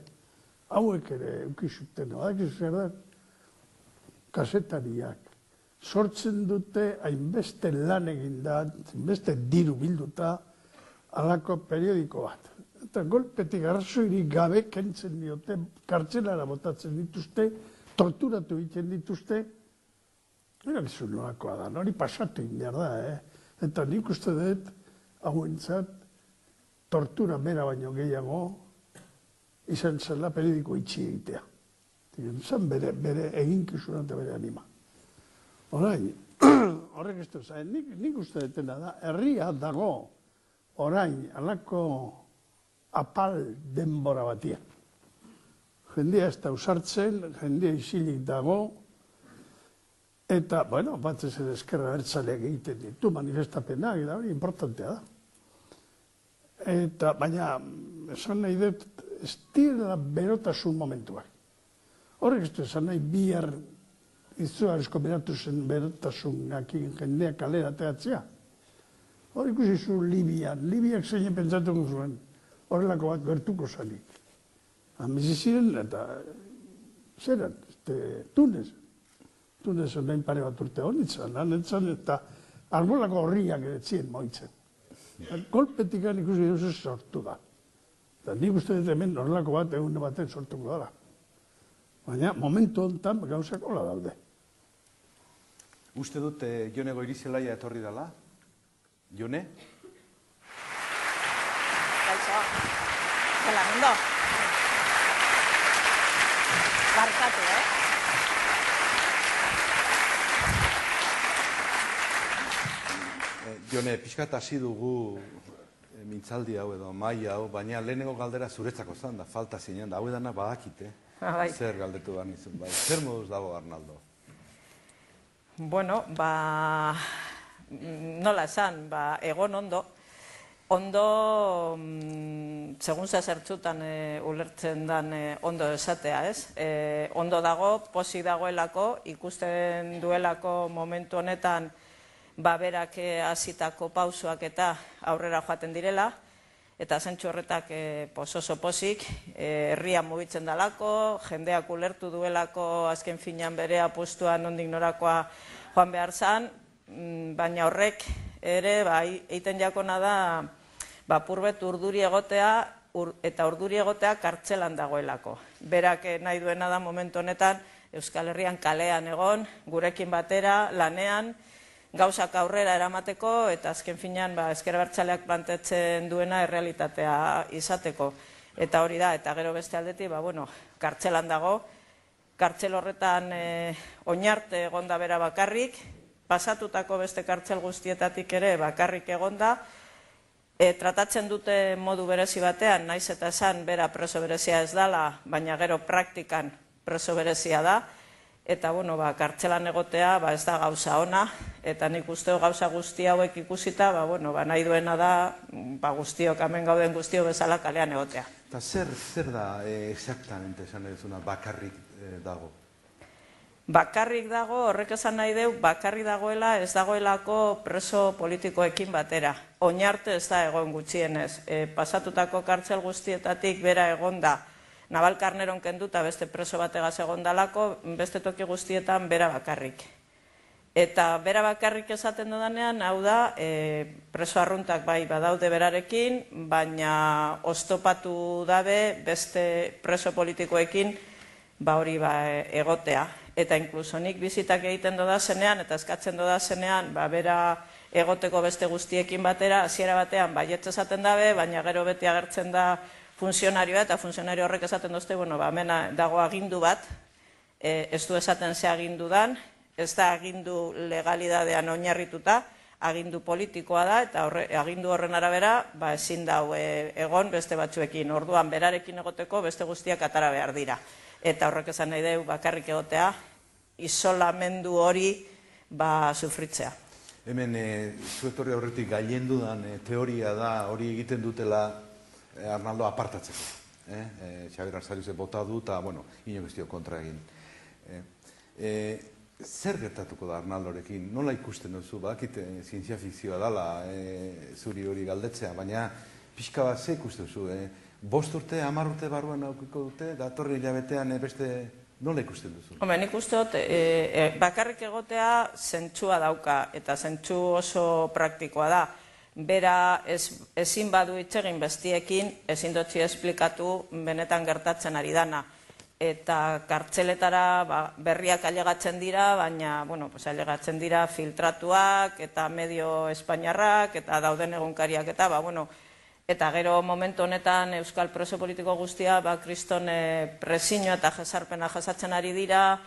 Hauek ere eukizuten, badakizu zer da, kasetariak. Sortzen dute hainbeste lan eginda, hainbeste diru bilduta, alako periodiko bat. Eta golpetik arrazoirik gabe kentzen diote, kartzelara botatzen dituzte, torturatu egiten dituzte, erakizu nolakoa da, hori pasatu egin behar da, Eta nik uste dut, hauentzat, tortura bera baino gehiago, izan zela periodiko itxi egitea. Zan bere eginkizuna eta bere anima. Orain, horrek ez dut, nik uste dutena da, herria dago, orain, alako apal denbora batia. Jendea ez da usartzen, jendea isilik dago, eta, bueno, batzez ere eskerra bertzaleak egiten ditu, manifestapenak, eta hori importantea da. Eta, baina, esan nahi dut, ez direla berotasun momentuak. Horrek ez du esan nahi bihar izugarrizko berotasunak jendeak kalera teatzea. Hor ikusi zu Libiak zeinen pentsatu zuen, horrelako bat gertuko zanik. Bizi ziren eta zeran, Tunez. Tunez nahin pare bat urte honitzen, eta arbolako horriak eretzien moitzen. Golpetik ikusi duzu sortu da. Eta nik uste dut hemen horrelako bat egun baten sortuko dara. Baina momentu honetan gauzak hola daude. Uste dut Jone Goirizelaia etorri dela? Jone? Kaixo. Zela, mundo? Barkatu, Jone, pixkat hasi dugu mintzaldi hau edo maila hau, baina lehenengo galdera zuretzako zan da, falta zinean da, hau edana badakite. Zer galdetu behar nizun, bai. Zer moduz dago, Arnaldo? Bueno, nola esan, egon ondo. Ondo, segun zertzutan ulertzen dan ondo esatea, ez? Ondo dago, pozik dagoelako, ikusten duelako momentu honetan berak hasitako pausoak eta aurrera joaten direla, eta zentsu horretak oso pozik, herria mugitzen dalako, jendeak ulertu duelako azken finean bere apustua nondik norakoa joan behar zan, baina horrek ere egiten jakona da purbet urduri egotea, eta urduri egotea kartzelan dagoelako. Berak nahi duena da momentu honetan Euskal Herrian kalean egon, gurekin batera, lanean, gauzak aurrera eramateko, eta azken finean ezker abertzaleak planteatzen duena errealitatea izateko. Eta hori da, eta gero beste aldetik, kartzelan dago, kartzel horretan oinarte egonda bera bakarrik, pasatutako beste kartzel guztietatik ere bakarrik egonda, tratatzen dute modu berezi batean, naiz eta esan bera preso berezia ez dala, baina gero praktikan preso berezia da, eta kartzelan egotea ez da gauza ona, eta nik usteo gauza guzti hauek ikusita, nahi duena da guztiok, hemen gauden guztiok bezala kalean egotea. Eta zer da exactamente esan eduzuna bakarrik dago? Bakarrik dago, horrek esan nahi deu, bakarrik dagoela ez dagoelako preso politikoekin batera. Oinarte ez da egon gutxienez. Pasatutako kartzel guztietatik bera egonda, Nabalkarneron kenduta beste preso bategaz egondalako, beste toki guztietan bera bakarrik. Eta bera bakarrik esaten dudanean, hau da, preso arruntak badaude berarekin, baina oztopatu dabe beste preso politikoekin hori egotea. Eta inkluso nik bizitak egiten dodazenean, eta eskatzen dodazenean, bera egoteko beste guztiekin batera, hasiera batean baietz esaten dabe, baina gero beti agertzen da funtzionarioa, eta funtzionario horrek esaten dozte, hemen dago agindu bat, ez du esaten ze agindu dan, ez da agindu legalidadean oinarrituta, agindu politikoa da, eta agindu horren arabera, ezin dau egon beste batzuekin, orduan berarekin egoteko beste guztiak atara behar dira. Eta horrek esan nahi deu bakarrik egotea, isolamendu hori sufritzea. Hemen, zuetorri horretik gailendu dan teoria da, hori egiten dutela Arnaldo apartatzeko. Xabier Arzarius bota du, eta, inok ez dio kontra egin. zer gertatuko da Arnaldorekin? Nola ikusten duzu? Badakite zientzia fikzioa dela zuri hori galdetzea, baina pixka bat ze ikusten duzu? 5 urte, 10 urte barruan aukiko dute, datorri hilabetean beste nola ikusten duzu? Hombre, nik uste dut, bakarrik egotea zentzua dauka, eta zentzu oso praktikoa da. Bera ezin badu hitz egin bestiekin, ezin dutzi esplikatu benetan gertatzen ari dana. Eta kartzeletara berriak ailegatzen dira, baina, bueno, ailegatzen dira filtratuak, eta medio espainiarrak, eta dauden egunkariak, eta, bueno, eta gero momentu honetan Euskal preso politiko guztia, kriston presiñoa eta jesarpena jasatzen ari dira,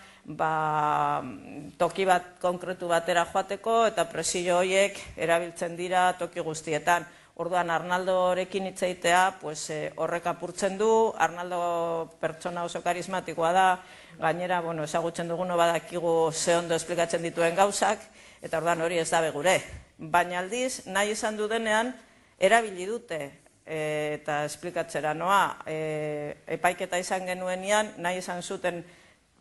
toki bat konkretu batera joateko, eta presio horiek erabiltzen dira toki guztietan. Orduan, Arnaldorekin hitz egitea horrek apurtzen du, Arnaldo pertsona oso karismatikoa da, gainera, ezagutzen duguno badakigu ze ondo esplikatzen dituen gauzak, eta orduan hori ez dabe gure. Baina aldiz, nahi izan du denean, erabili dute, eta esplikatzera noa, epaiketa izan genuenean, nahi izan zuten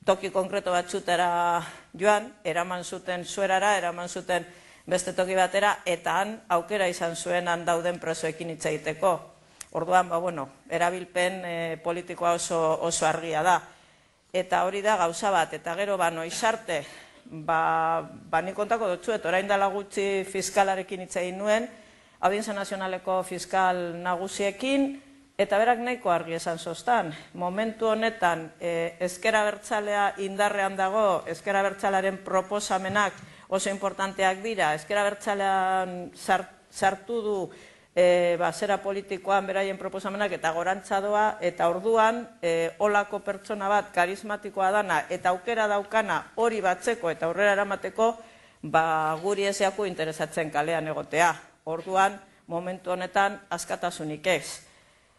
toki konkreto batzutera joan, eraman zuten zuerara, eraman zuten beste toki batera, eta han aukera izan zuenan dauden presoekin hitz egiteko. Orduan, erabilpen politikoa oso argia da. Eta hori da gauza bat, eta gero noiz arte, nik kontako dutzuet, orain dela gutxi fiskalarekin hitz egin nuen, Audientzia Nazionaleko fiskal nagusiekin, eta berak nahiko argi esan zoztan. Momentu honetan, ezker abertzalea indarrean dago, ezker abertzalearen proposamenak oso importanteak dira, ezker abertzalean sartu du zera politikoan beraien proposamenak eta gorantza doa, eta orduan olako pertsona bat karismatikoa dana eta aukera daukana hori batzeko eta aurrera eramateko, guri ezeako interesatzen kalean egotea. Orduan, momentu honetan, askatasunik ez.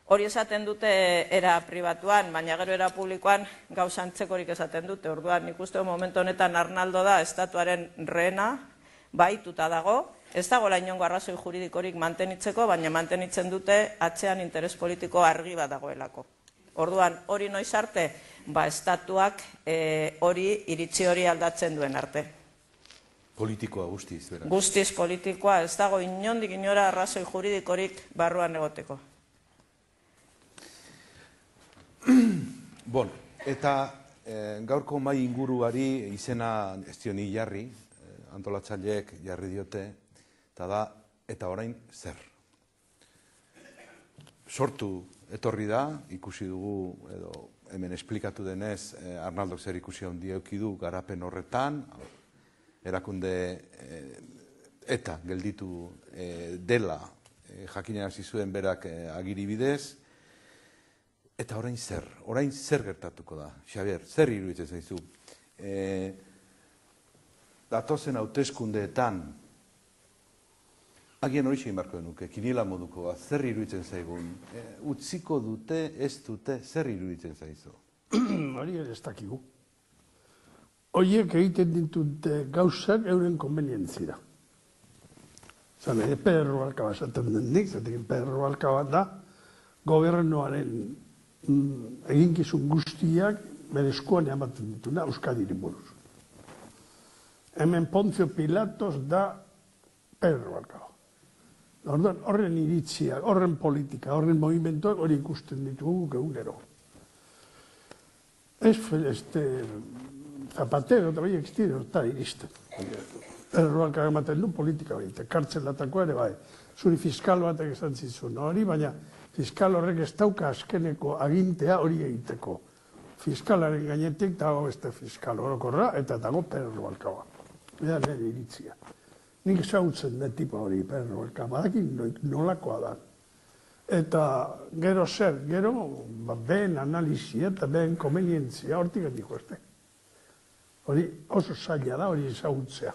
Hori esaten dute era pribatuan, baina gero era publikoan gauza antzekorik esaten dute. Orduan, nik uste momentu honetan Arnaldo da estatuaren rehena, bahituta dago, ez dago inongo arrazoi juridikorik mantenitzeko, baina mantenitzen dute atzean interes politiko argi bat dagoelako. Orduan, hori noiz arte, estatuak hori iritzi hori aldatzen duen arte. Politikoa guztiz, beraz. Guztiz politikoa, ez dago inondik inora arrazoi juridikorik barruan egoteko. Bon, eta gaurko mai inguruari izena ez dioni jarri, antolatzaileek jarri diote, eta da, eta orain zer. Sortu etorri da, ikusi dugu, edo hemen esplikatu denez, Arnaldok zer ikusi handia eduki du garapen horretan, erakunde eta gelditu dela jakinarazi zuen berak agiri bidez. Eta orain zer? Orain zer gertatuko da? Xabier, zer iruditzen zaizu? Datozen hauteskundeetan, agian hori egin beharko denuke, kiniela moduko bat, zer iruditzen zaigun? Utziko dute, ez dute, zer iruditzen zaizu? Hori ere ez dakigu. Horiek egiten ditute gauzak euren konbenientzira. Zan, Pedro Rubalcaba esaten den nik, zaten Pedro Rubalcaba da, gobernuaren eginkizun guztiak bere eskuan ematen dituna Euskadiri buruz. Hemen Poncio Pilatos da Pedro Rubalcaba. Horren iritzia, horren politika, horren movimentuak hori ikusten ditugu egunero. Zapatero eta baiek estire horta iristen. Pedro Rubalcaba ematen du politika hori, kartzelatako ere bai. Zuri fiskal batek esan zizun hori, baina fiskal horrek ez dauka azkeneko agintea hori egiteko. Fiskalaren gainetik dago beste fiskal orokorra eta dago Pedro Rubalcaba. Eta nire iritzia. Nik ezagutzen da tipa hori Pedro Rubalcaba, badakin nolakoa da. Eta gero zer, gero behen analizia eta behen konvenientzia hortik handiko ez. Hori oso zaila da hori ezagutzea.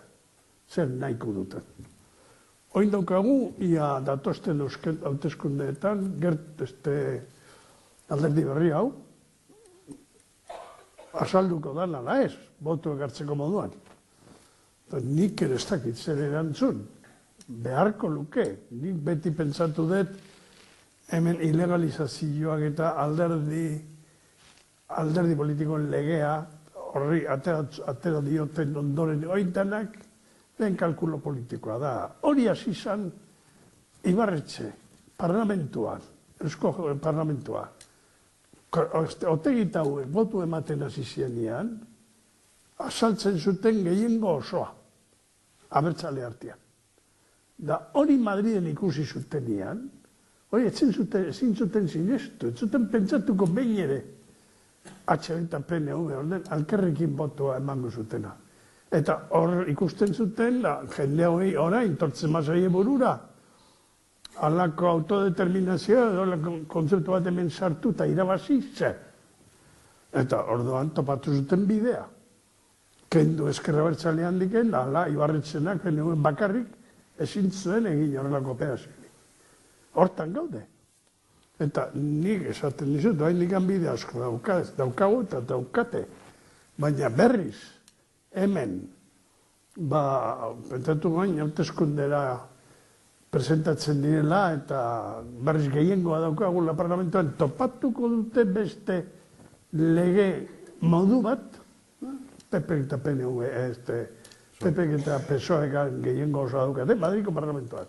Zer nahiko duten. Oin daukagu, ia datosten hauteskundeetan, alderdi berri hau, azalduko da nala ez, botu egartzeko moduan. Nik ere ez dakit zer erantzun, beharko luke. Nik beti pentsatu dut, hemen ilegalizazioak eta alderdi politikoen legea, horri atera dioten ondoren ointanak, ben kalkulo politikoa da. Hori hasi izan Ibarretxe, parlamentuan, Eusko Parlamentua, otegita hauek botu ematen hasi zienean, azaltzen zuten gehiengo osoa, abertzale artean. Da hori Madriden ikusi zutenean, hori ezin zuten sinestu, ez zuten pentsatuko behin ere, HB eta PNV orden, alkerrekin botoa emango zutena. Eta hor ikusten zuten, jende hori orain, tortzen mazaie burura, halako autodeterminazioa, edo kontzeptu bat hemen sartu eta irabazi zer. Eta orduan topatu zuten bidea. Kendu ezkerra bertzalean diken, hala, Ibarretxenak, PNV bakarrik, ezin zuen egin horrelako operazioa. Hortan gaude. Eta nik esaten dizut, hain dikan bide asko daukagu eta daukate. Baina berriz, hemen, pentsatu gain, hauteskundera presentatzen direla eta berriz gehiengoa daukagula parlamentoan, topatuko dute beste lege modu bat, PP eta PNV, PP eta PSOE gehiengo oso daukate, Madriko parlamentoan.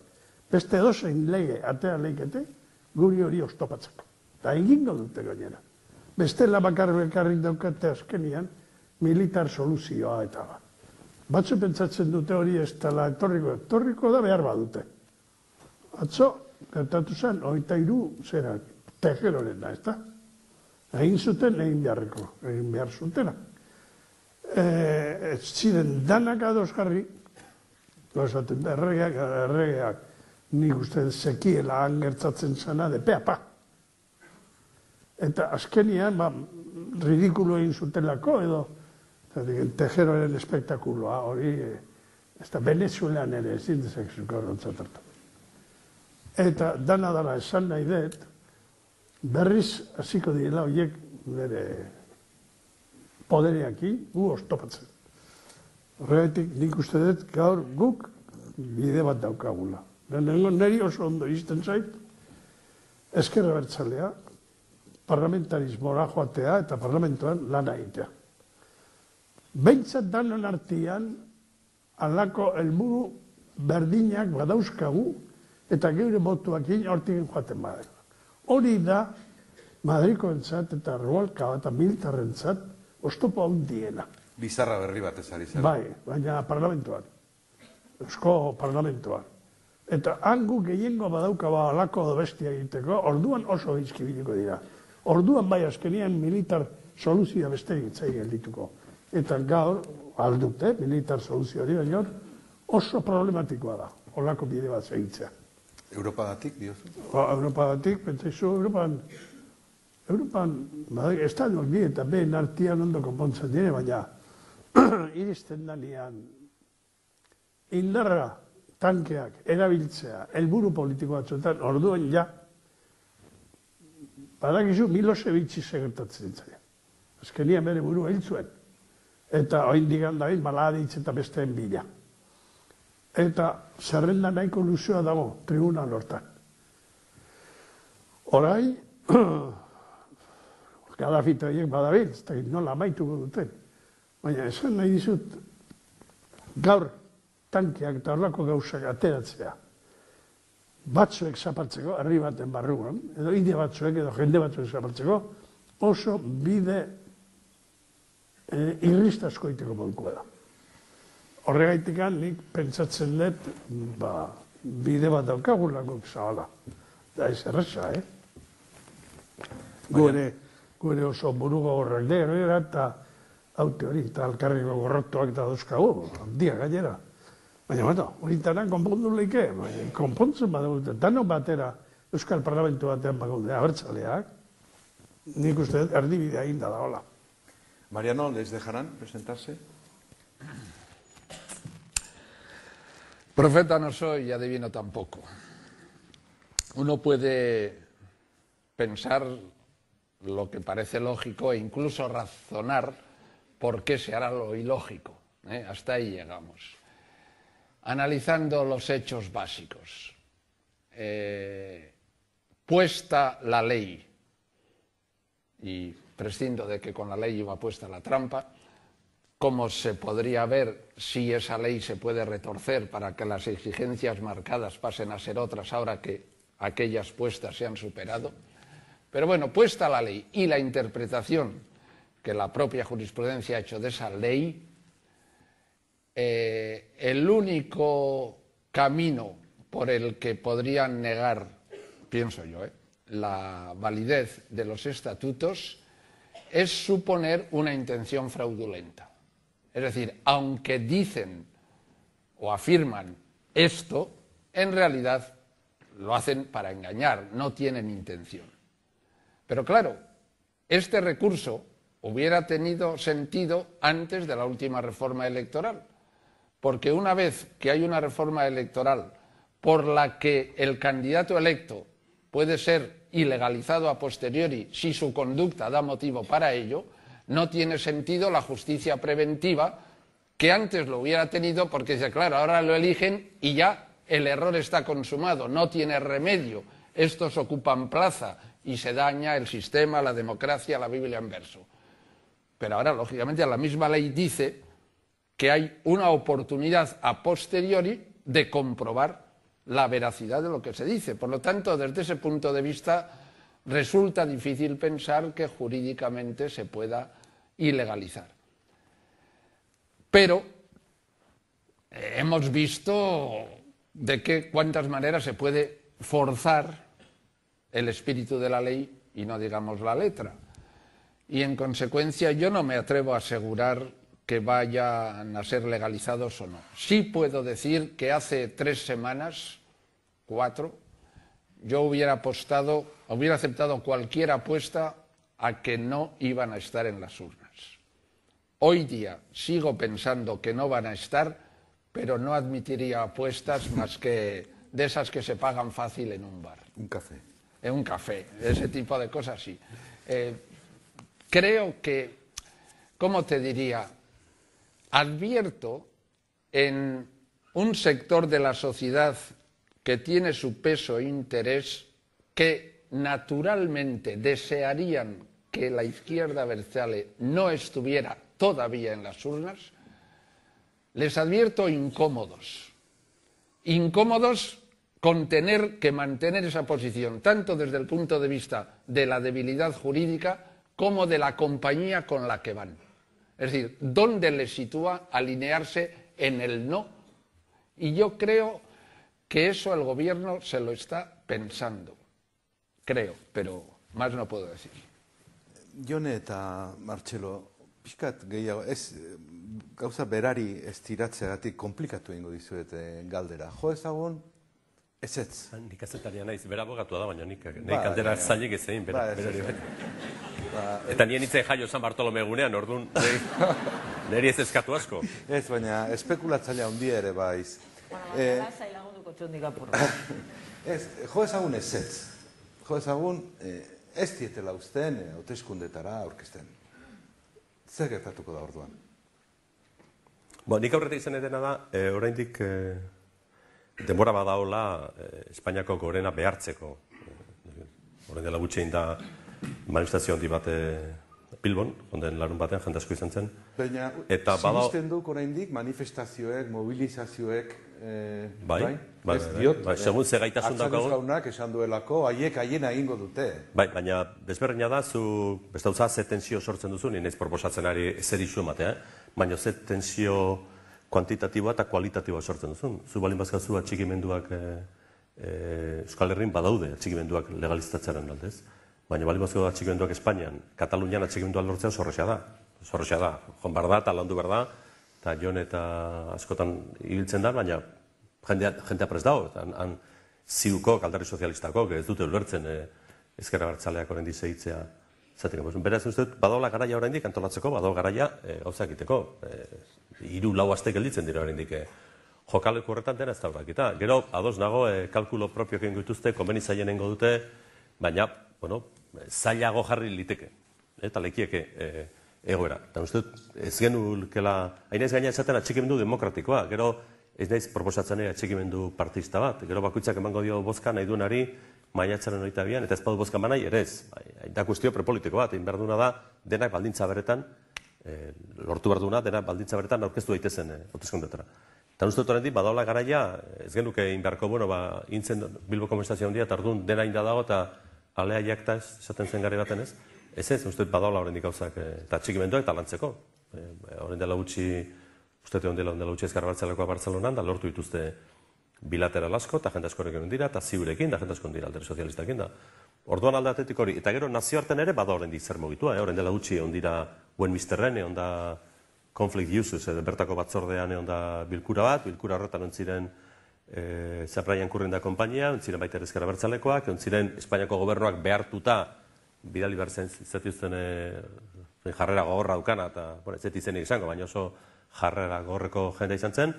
Beste dozein lege, atea leikete, guri hori oztopatzeko. Eta egingo dute gainera. Bestela bakarrik daukate azkenian, militar soluzioa eta ba. Batzu pentsatzen dute hori ez dela etorriko da behar badute. Atzo, gertatu zen, 23 zera, Tejeroren da, ez da? Egin zuten, egin behar zutena. Ziren danak ados jarri, esaten da, erregeak, nik uste zekiela gertatzen zena de peapa. Eta azkenian, ridikulo egin zutelako, edo Tejeroren espektakuloa, hori, ez da, Venezuelan ere ezin dezak zuko horretzat hartu. Eta dana dara esan nahi dut, berriz hasiko direla horiek bere podereaki gu oztopatzen. Horregatik nik uste dut gaur guk bide bat daukagula. Neri oso ondo izten zait, ezkerra bertzalea, parlamentarismora joatea eta parlamentoan lan egitea. Behintzat danon artean, halako helburu berdinak badauzkagu, eta geure botuakin hortik joaten badela. Hori da, Madrikoentzat eta Rubalcaba eta militarrentzat oztopo handiena. Bizarra berri bat ezari zen. Bai, baina parlamentuan. Eusko parlamentuan. Eta hangu gehiengo badaukaba halako bestia egiteko, orduan oso izkibiliko dira. Orduan bai azkenian militar soluzioa besterik itzai geldituko. Eta gaur, aldute, militar soluzio hori, baina oso problematikoa da, holako bide bat egitzea. Europadatik, diozu? Europadatik, pentsaizu, Europan, estatuak bi eta behin artian ondo konpontzen dire, baina iristen danean indarra tankeak erabiltzea, helburu politiko batzuetan, orduan ja, badakizu Milosevic gertatzen ditzaian. Azkenian bere buru hil zuen. Eta oin digan David Maladitz eta besteen bila. Eta zerrenda nahiko luzioa dago tribunal hortan. Horai, Gadafito horiek badabil, ez da nola amaituko duten. Baina esan nahi dizut, gaur tankeak eta horlako gauzak ateratzea, batzuek zapartzeko, herri baten barruan, edo ide batzuek edo jende batzuek zapartzeko, oso bide irristazko iteko modukoa da. Horregaitik nik pentsatzen dut, bide bat daukagulako zabala. Da ez erreza, Gure oso burugo horrek dira eta haute hori, eta alkarriko gorrotuak eta dauzkagu, handia gainera. Baina, horitaran konpondu leike, konpontzen badago, dano batera Euskal Parlamentu batean bagaude, abertzaleak, nik uste dut erdibidea inda da, hola. Mariano, ¿les dejarán presentarse? Profeta no soy y adivino tampoco. Uno puede pensar lo que parece lógico e incluso razonar por qué se hará lo ilógico. Hasta ahí llegamos. Analizando los hechos básicos. Puesta la ley, y prescindo de que con la ley iba puesta la trampa, como se podría ver si esa ley se puede retorcer para que las exigencias marcadas pasen a ser otras ahora que aquellas puestas se han superado. Pero bueno, puesta la ley y la interpretación que la propia jurisprudencia ha hecho de esa ley, el único camino por el que podrían negar, pienso yo, la validez de los estatutos es suponer una intención fraudulenta. Es decir, aunque dicen o afirman esto, en realidad lo hacen para engañar, no tienen intención. Pero claro, este recurso hubiera tenido sentido antes de la última reforma electoral, porque una vez que hay una reforma electoral por la que el candidato electo puede ser ilegalizado a posteriori si su conducta da motivo para ello, no tiene sentido la justicia preventiva que antes lo hubiera tenido, porque dice, claro, ahora lo eligen y ya el error está consumado, no tiene remedio, estos ocupan plaza y se daña el sistema, la democracia, la Biblia en verso. Pero ahora, lógicamente, la misma ley dice que hay una oportunidad a posteriori de comprobar la veracidad de lo que se dice. Por lo tanto, desde ese punto de vista, resulta difícil pensar que jurídicamente se pueda ilegalizar. Pero hemos visto de cuántas maneras se puede forzar el espíritu de la ley y no digamos la letra. Y en consecuencia yo no me atrevo a asegurar que vayan a ser legalizados o no. Sí puedo decir que hace 3 semanas, 4, yo hubiera aceptado cualquier apuesta a que no iban a estar en las urnas. Hoy día sigo pensando que no van a estar, pero no admitiría apuestas más que de esas que se pagan fácil en un bar. Un café. En un café, ese tipo de cosas sí. Creo que, ¿cómo te diría? Advierto en un sector de la sociedad que tiene su peso e interés que naturalmente desearían que la izquierda abertzale no estuviera todavía en las urnas. Les advierto incómodos con tener que mantener esa posición, tanto desde el punto de vista de la debilidad jurídica como de la compañía con la que van. Es decir, ¿dónde les sitúa alinearse en el no? Y yo creo que eso el gobierno se lo está pensando. Creo, pero más no puedo decir. Jone eta Martxelo, pixkat gehiago, gauza berari ez tiratzeagatik komplikatu egingo dizuete galdera. Jo ezagun, ezetz. Nik azetaria naiz, bera abogatua da, baina nik galdera zailik ez egin, berari. Eta nien hitzen jaio San Bartolome egunean, orduan, niri ez eskatu asko. Ez, baina espekulatzailea handia ere baiz. Jo ezagun ezetz. Jo ezagun ez dietela uzten hauteskundetara aurkezten. Zer gertatuko da orduan? Nik aurretik izan edena da, oraindik denbora badaola Espainiako gorena behartzeko. Orain dela gutxein da manifestazio handi bat Bilbon, onden larun batean, jende asko izan zen. Baina, sinisten duk oraindik manifestazioek, mobilizazioek, bai, segun ze gaitasun daukagun. Atzaluz jaunak esan duelako, haiek haiena egingo dute. Bai, baina desberdina da, zu bestautza ze tensio sortzen duzu, ni naiz proposatzen ari zer isu ematea, baina ze tensio kuantitatiboa eta kualitatiboa sortzen duzun. Zu balin bazkazu atxikimenduak Euskal Herrin badaude atxikimenduak legaliztatzearen aldez. Baina bali bazkazu atxikimenduak Espainian, Katalunian atxikimendua lortzea zorrexea da. Zorrexea da. Joan behar da eta landu behar da, eta Jon eta askotan ibiltzen da, baina jendea prest dago. Han ziuko, alderdi sozialistako, ez dute ulertzen ezkerra abertzaleak oraindik segitzea. Beraz, uste dut, badaola garaia oraindik antolatzeko, badaola garaia gauza egiteko. 3-4 aste gelditzen dira oraindik jokaleku horretan dena ez da horrekita. Gero, ados nago, kalkulo propioak egingo dituzte, konbenitzaileen egingo dute, baina, zailago jarri liteke, eta lekieke egoera. Eta uste dut, ez genukela, hain ez gaina esaten atxikimendu demokratikoa, gero ez naiz proposatzen atxikimendu partista bat, gero bakoitzak emango dio bozka nahi duenari, maiatzaren 22an, eta ez badu bozka manai, ere ez. Da kustio prepolitiko bat, inberduna da, denak baldintza beretan lortu behar duna, dena baldintza beretan aurkeztu daitezen hauteskundetara. Eta uste dut oraindik badaola garaia, ez genuke inberko, intzen Bilboko manifestazio handia, eta orduan dena inda dago, eta alea jakta esaten zen gari baten ez. Ez, uste dut badaola oraindik gauzak, eta txikimenduak eta lantzeko. Horren dela gutxi, uste dut dela gutxi ezkarra Bartzelekoa Bartzelonan, da lortu dituzte bilateral asko, eta jende askorekin dira, eta ziurekin, da jende asko dira alderdi sozialistakin da. Orduan aldatetik hori, eta gero nazioarten ere bada oraindik zer mugitua, horren dela gutxi ondira Westminsterren, onda Conflict Uses, bertako batzordean onda bilkura bat, bilkura horretan ontziren Zapraian Kurrinda konpainia, ontziren baita Ezkerra Abertzalekoak, ontziren Espainiako gobernuak behartuta, bidali behar zen zatuzten jarrera gogorra dukana, eta ez zeti zenik izango, baina oso jarrera gogorreko jendea izan zen,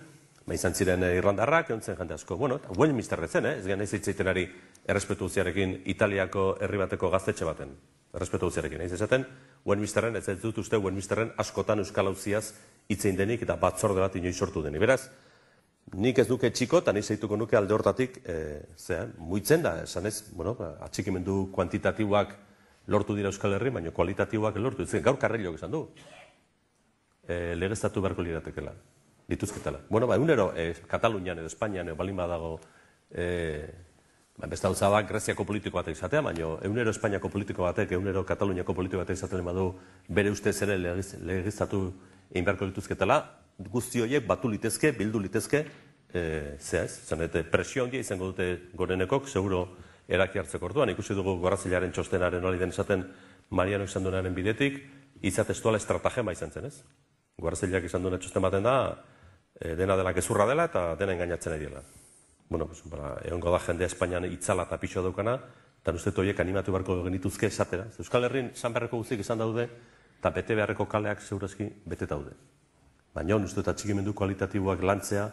izan ziren irlandarrak, ontzen jende asko. Eta Westminsterre zen, ez gen ez hitzaitenari errespetu guziarekin Italiako herri bateko gaztetxe baten. Errespetu guziarekin, ez esaten, Westminsterren, ez dut uste Westminsterren askotan euskal auziaz hitzein denik eta batzorde bat inoiz sortu denik. Beraz, nik ez duke txiko, eta nik zeituko nuke alde hortatik, muitzen da, esan ez, atxikimendu kuantitatiboak lortu dira Euskal Herri, baina kualitatiboak lortu. Gaur Carrilloak esan du, legeztatu beharko liratekela. Dituzketela. Egunero, Katalunian edo Espainian edo balin badago beste hau da Greziako politiko batek izatea, baina egunero Espainiako politiko batek, egunero Kataluniako politiko batek izaten badu bere ustez ere legeztatu egin beharko dituzketela, guzti horiek batu litezke, bildu litezke, presio handia izango dute gorenekok, seguro eraki hartzeko orduan. Ikusi dugu Gorazilaren txostenaren hori den esaten Mariano izan duenaren bidetik, izatestuala estratagema izan zen, ez? Gorazilak izan duen txosten baten da, dena dela gezurra dela eta dena engainatzen ari dela. Egongo da jendea Espainian itzala eta pixoa daukana, eta uste horiek animatu beharko genituzke esatera. Euskal Herrin esan beharreko guztiak izan daude, eta bete beharreko kaleak segurazki bete daude. Baina uste eta txikimendu kualitatiboak lantzea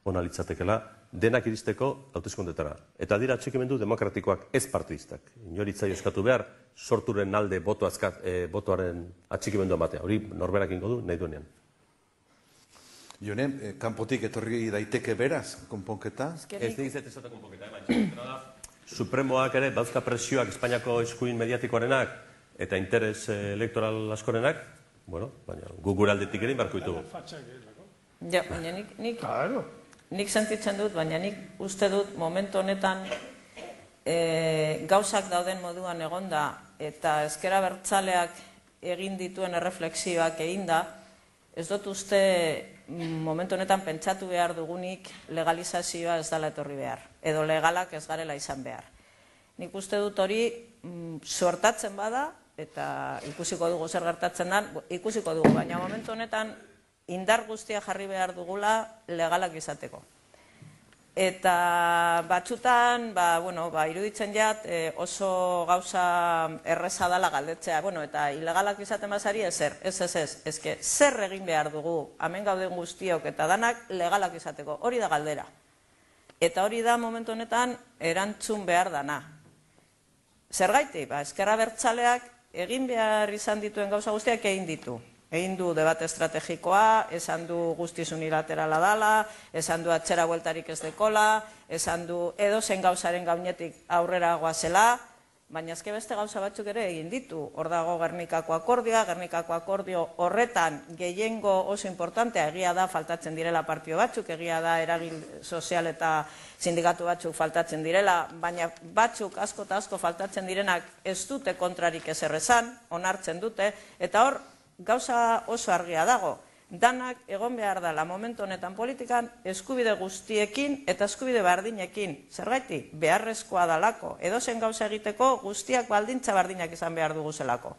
ona litzatekela, denak iristeko hauteskundetara. Eta dira txikimendu demokratikoak ez partidistak. Inoritzaio eskatu behar, sorturen alde botoaren atxikimendu ematea. Hori norberak ingo du, nahi duenean. Jone, kanpotik etorri daiteke beraz, konponketa? Ez digizet esaten konponketa, baina Supremoak ere, bauzka presioak Espainiako eskuin mediatikoarenak eta interes elektoral askorenak, baina gure aldetik ere inbarko ditugu. Ja, baina nik sentitzen dut, baina nik uste dut momentu honetan gauzak dauden moduan egonda eta Ezker Abertzaleak egin dituen erreflexioak eginda, ez dut uste momentu honetan pentsatu behar dugunik legalizazioa ez dela etorri behar, edo legalak ez garela izan behar. Nik uste dut hori suertatzen bada, eta ikusiko dugu zer gertatzen den, ikusiko dugu, baina momentu honetan indar guztia jarri behar dugula legalak izateko. Eta batzutan, iruditzen jat oso gauza erreza dela galdetzea, eta ilegalak izaten bazari ezer, ez, zer egin behar dugu, hemen gauden guztiok eta danak legalak izateko, hori da galdera. Eta hori da momentu honetan erantzun behar dana. Zergatik, Ezker Abertzaleak egin behar izan dituen gauza guztiak egin ditu. Egin du debate estrategikoa, esan du guztiz unilaterala dala, esan du atxera bueltarik ez dekola, esan du edozen gauzaren gaunetik aurrera goazela, baina ezke beste gauza batzuk ere egin ditu. Hor dago Gernikako akordioa, Gernikako akordio horretan gehiengo oso importantea, egia da faltatzen direla partio batzuk, egia da eragin sozial eta sindikatu batzuk faltatzen direla, baina batzuk asko eta asko faltatzen direnak ez dute kontrarik ezer esan, onartzen dute, eta hor gauza oso argia dago. Danak egon behar dela momentu honetan politikan eskubide guztiekin eta eskubide bardinekin. Zergaiti, beharrezkoa dalako. Edozen gauza egiteko guztiak baldintza bardinak izan behar dugu zelako.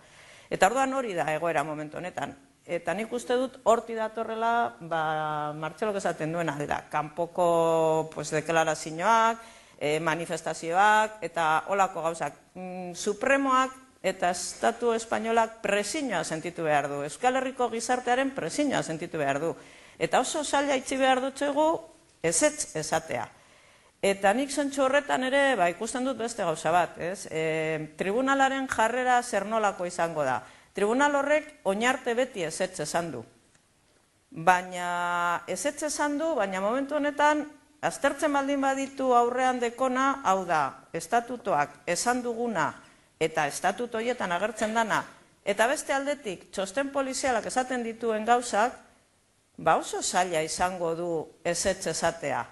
Eta orduan hori da egoera momentu honetan. Eta nik uste dut horti datorrela Martxelok esaten duena dira. Kanpoko deklarazioak, manifestazioak eta holako gauzak. Supremoak eta Estatu Espainolak presioa sentitu behar du. Euskal Herriko gizartearen presioa sentitu behar du. Eta oso zaila itxi behar dutxegu ezetz esatea. Eta nik zentsu horretan ere ikusten dut beste gauza bat. Tribunalaren jarrera zer nolako izango da. Tribunal horrek oinarte beti ezetz esan du. Baina ezetz esan du, baina momentu honetan aztertzen baldin baditu aurrean dekona, hau da, estatutoak esan duguna eta estatuto horietan agertzen dana Eta beste aldetik, txosten polizialak esaten dituen gauzak, oso zaila izango du ezetz esatea.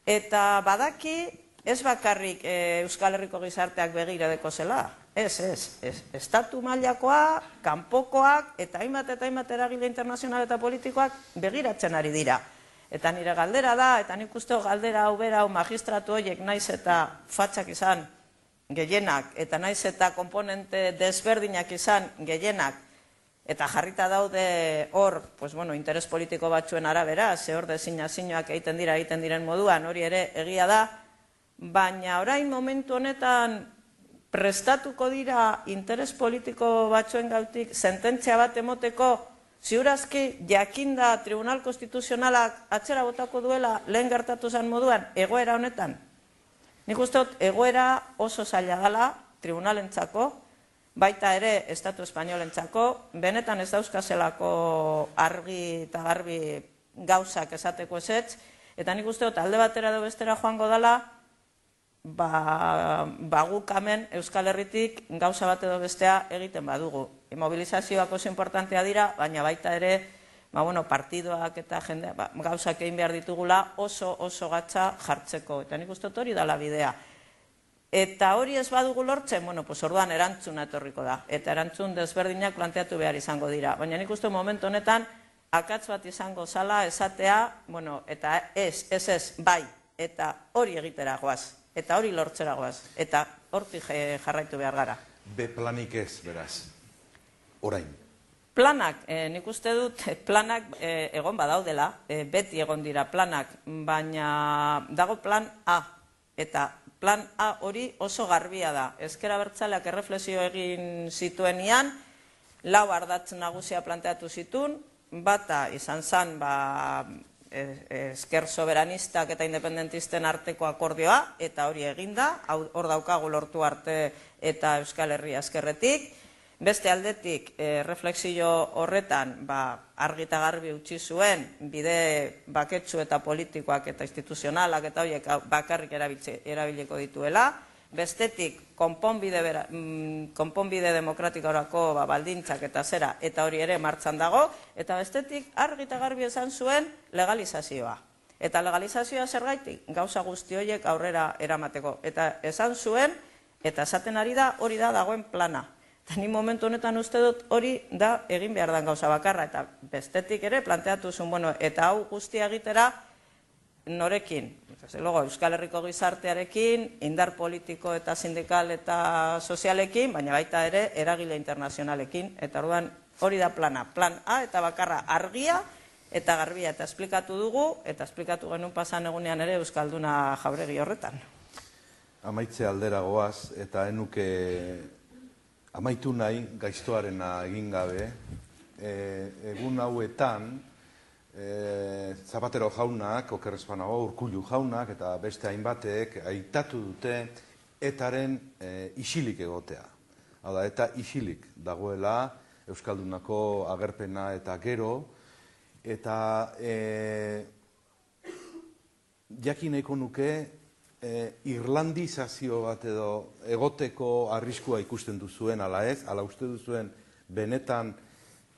Eta badaki, ez bakarrik Euskal Herriko gizarteak begiradeko zela. Ez. Estatu mailakoa, kanpokoak, eta hainbat eragile internazional eta politikoak begiratzen ari dira. Eta nire galdera da, eta nik uste galdera hau bera, magistratu horiek naiz eta fatxak izan gehienak, eta naiz eta komponente desberdinak izan gehienak, eta jarrita daude hor, interes politiko batzuen arabera, ze hor designazioak egiten diren moduan, hori ere egia da, baina orain momentu honetan prestatuko dira interes politiko batzuen gautik sententzia bat emoteko, ziurazki jakinda Tribunal Konstituzionalak atzera botako duela lehen gertatu zen moduan egoera honetan. Nik uste dut egoera oso zaila dela tribunalentzako, baita ere Estatu Espainolentzako, benetan ez dauzkazelako argi eta garbi gauzak esateko ezetz, eta nik uste dut alde batera edo bestera joango dela, guk hemen Euskal Herritik gauza bat edo bestea egiten badugu. Mobilizazioak oso importantea dira, baina baita ere partidoak eta gauzak egin behar ditugula oso gatza jartzeko. Eta nik uste dut hori dela bidea. Eta hori ez badugu lortzen, orduan erantzuna etorriko da. Eta erantzun desberdinak planteatu behar izango dira. Baina nik uste momentu honetan akats bat izango zala esatea, eta ez, bai, eta hori egitera goaz. Eta hori lortzera goaz. Eta hortik jarraitu behar gara. B planik ez, beraz. Orain. Planak, nik uste dut planak egon badaudela, beti egon dira planak, baina dago plan A. Eta plan A hori oso garbia da. Ezker Abertzaleak erreflexio egin zituenian, 4 ardatz nagusia planteatu zituen, bata izan zen ezker soberanistak eta independentisten arteko akordioa, eta hori eginda, hor daukagu lortu arte eta Euskal Herria ezkerretik. Beste aldetik, reflexio horretan, argi eta garbi utzi zuen, bide baketsu eta politikoak eta instituzionalak eta horiek bakarrik erabiliko dituela. Bestetik, konponbide demokratikorako baldintzak eta zera, eta hori ere martxan dago. Eta bestetik, argi eta garbi esan zuen legalizazioa. Eta legalizazioa zergaitik, gauza guzti horiek aurrera eramateko. Eta esan zuen, eta esaten ari da, hori da dagoen plana. Eta ni momentu honetan uste dut hori da egin behar den gauza bakarra. Eta bestetik ere planteatu zuen, eta hau guztia egitera norekin. Euskal Herriko gizartearekin, indar politiko eta sindikal eta sozialekin, baina baita ere eragile internazionalekin. Eta orduan hori da plana. Plan A eta bakarra argia eta garbia. Eta esplikatu dugu, eta esplikatu genuen pasan egunean ere Euskalduna Jauregi horretan. Amaitze aldera goaz, eta enuke amaitu nahi gaiztoarena egin gabe, egun hauetan, Zapatero jaunak, Oker Espanago, Urkullu jaunak, eta beste hainbatek aitatu dute etaren isilik egotea. Hau da, eta isilik dagoela Euskaldunako agerpena eta gero, eta jakin nahiko nuke irlandizazio bat edo egoteko arriskua ikusten duzuen, ala ez, ala uste duzuen benetan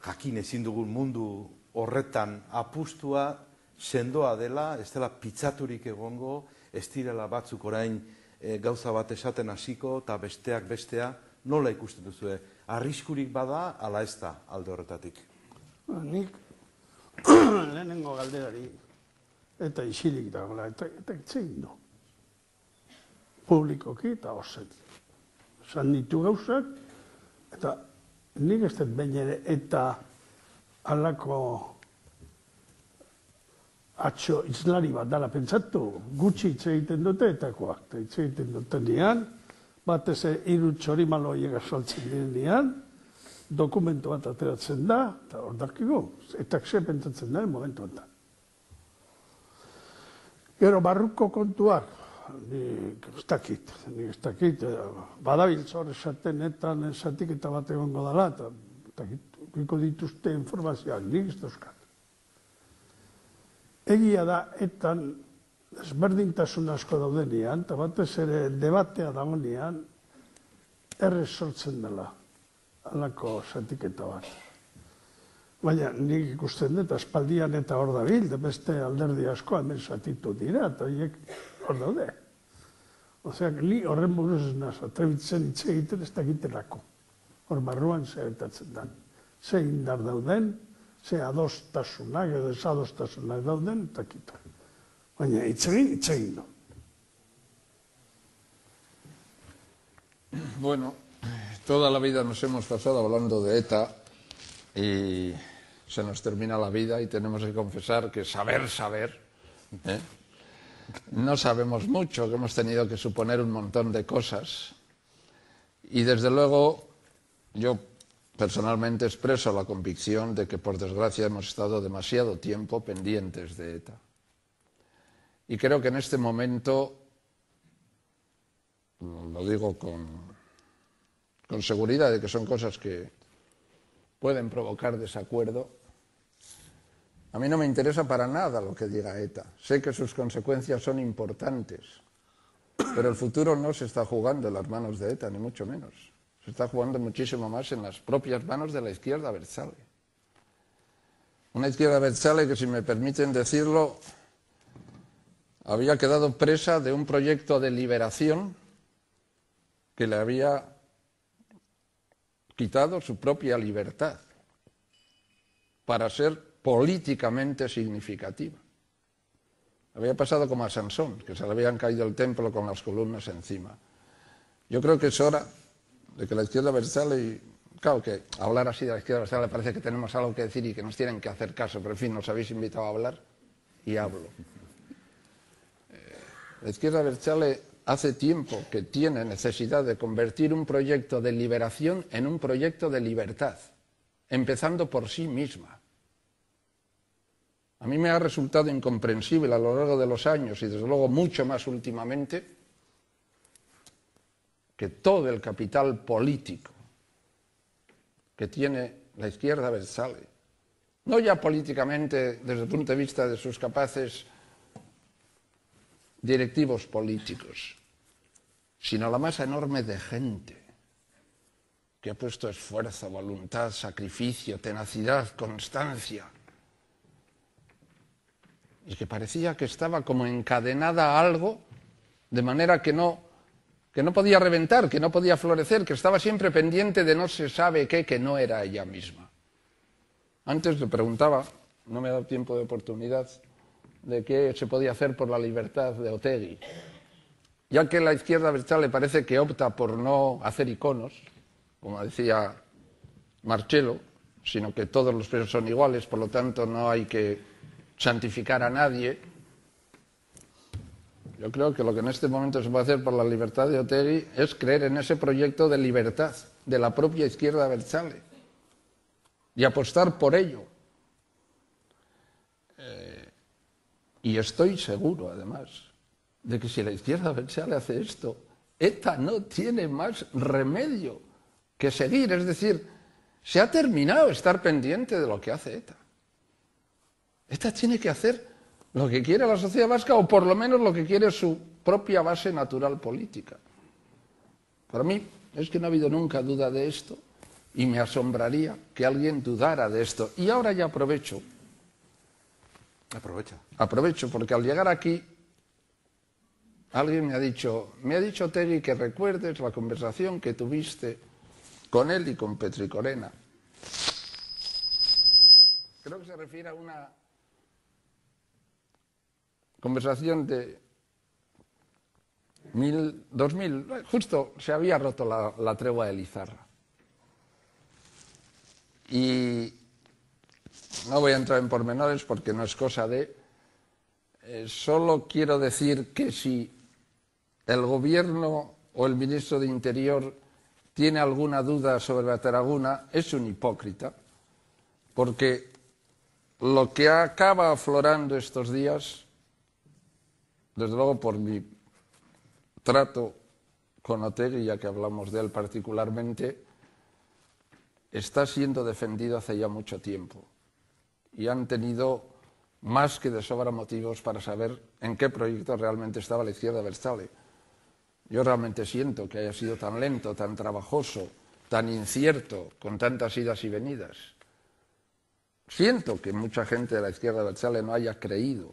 jakin ezin dugun mundu horretan apustua sendoa dela, ez dela pitzaturik egongo, ez direla batzuk orain gauza bat esaten hasiko eta besteak bestea, nola ikusten duzue? Arriskurik bada, ala ez da alde horretatik? Nik lehenengo galderari eta isilik dagoela, eta itzegin du. Publikoki eta oset. Esan ditu gauzak, eta nik ez dut behin ere eta alako atxo islari bat dala pentsatu, gutxi hitz egiten dute etakoak, eta hitz egiten dutenean, batez hiru txorimaloiek asaltzen direnean, dokumentu bat ateratzen da, eta hor dakigu, eta xe pentsatzen da, momentu honetan. Gero barruko kontuak, nik ez dakit, badabiltz hor esatenetan esatik eta bat egongo dela, eta ikiko dituzte informazioak, nik ez dauzkat. Egia da, etan ezberdintasun asko daudenean, eta batez ere debatea dagoenean, errez sortzen dela. alako zatiketa bat. Baina nik ikusten dut, aspaldian eta hor dabil, beste alderdi asko hemen zatitu dira, eta horiek hor daude. Ozeak, ni horren buruz naz, atrebitzen hitz egiten ez dakitelako. Hor barruan zertatzen da. Ze indar dauden, ze adostasunak edo ez adostasunak dauden, eta kita. Baina hitz egin du. Bueno, toda la vida nos hemos pasado hablando de ETA y se nos termina la vida y tenemos que confesar que saber, ¿eh? No sabemos mucho, que hemos tenido que suponer un montón de cosas y desde luego yo personalmente expreso la convicción de que por desgracia hemos estado demasiado tiempo pendientes de ETA. Y creo que en este momento, lo digo con seguridad de que son cosas que pueden provocar desacuerdo, a mí no me interesa para nada lo que diga ETA. Sé que sus consecuencias son importantes, pero el futuro no se está jugando en las manos de ETA, ni mucho menos. Se está jugando muchísimo más en las propias manos de la izquierda abertzale. Una izquierda abertzale que, si me permiten decirlo, había quedado presa de un proyecto de liberación que le había quitado su propia libertad para ser políticamente significativa. Había pasado como a Sansón, que se le habían caído el templo con las columnas encima. Yo creo que es hora de que la izquierda abertzale, y claro que hablar así de la izquierda abertzale parece que tenemos algo que decir y que nos tienen que hacer caso, pero en fin, nos habéis invitado a hablar y hablo. La izquierda abertzale hace tiempo que tiene necesidad de convertir un proyecto de liberación en un proyecto de libertad, empezando por sí misma. A mí me ha resultado incomprensible a lo largo de los años y desde luego mucho más últimamente que todo el capital político que tiene la izquierda abertzale, no ya políticamente desde el punto de vista de sus capaces directivos políticos, sino la masa enorme de gente que ha puesto esfuerzo, voluntad, sacrificio, tenacidad, constancia, y que parecía que estaba como encadenada a algo, de manera que no podía reventar, que no podía florecer, que estaba siempre pendiente de no se sabe qué, que no era ella misma. Antes le preguntaba, no me ha dado tiempo de oportunidad, de qué se podía hacer por la libertad de Otegi. Ya que la izquierda abertzale parece que opta por no hacer iconos, como decía Marchello, sino que todos los presos son iguales, por lo tanto no hay que santificar a nadie. Yo creo que lo que en este momento se puede hacer por la libertad de Otegi es creer en ese proyecto de libertad de la propia izquierda abertzale y apostar por ello. Y estoy seguro, además, de que si la izquierda abertzale hace esto, ETA no tiene más remedio que seguir. Es decir, se ha terminado estar pendiente de lo que hace ETA. ETA tiene que hacer lo que quiere la sociedad vasca, o por lo menos lo que quiere su propia base natural política. Para mí es que no ha habido nunca duda de esto, y me asombraría que alguien dudara de esto. Y ahora ya aprovecho. Aprovecho, porque al llegar aquí, alguien me ha dicho Otegi, que recuerdes la conversación que tuviste con él y con Petricorena. Creo que se refiere a una conversación de 2000, justo se había roto la tregua de Lizarra. Y no voy a entrar en pormenores porque no es cosa de... solo quiero decir que si el gobierno o el ministro de Interior tiene alguna duda sobre Bateraguna, es un hipócrita, porque lo que acaba aflorando estos días, desde luego por mi trato con Otegi, ya que hablamos de él particularmente, está siendo defendido hace ya mucho tiempo. Y han tenido más que de sobra motivos para saber en qué proyecto realmente estaba la izquierda abertzale. Yo realmente siento que haya sido tan lento, tan trabajoso, tan incierto, con tantas idas y venidas. Siento que mucha gente de la izquierda abertzale no haya creído.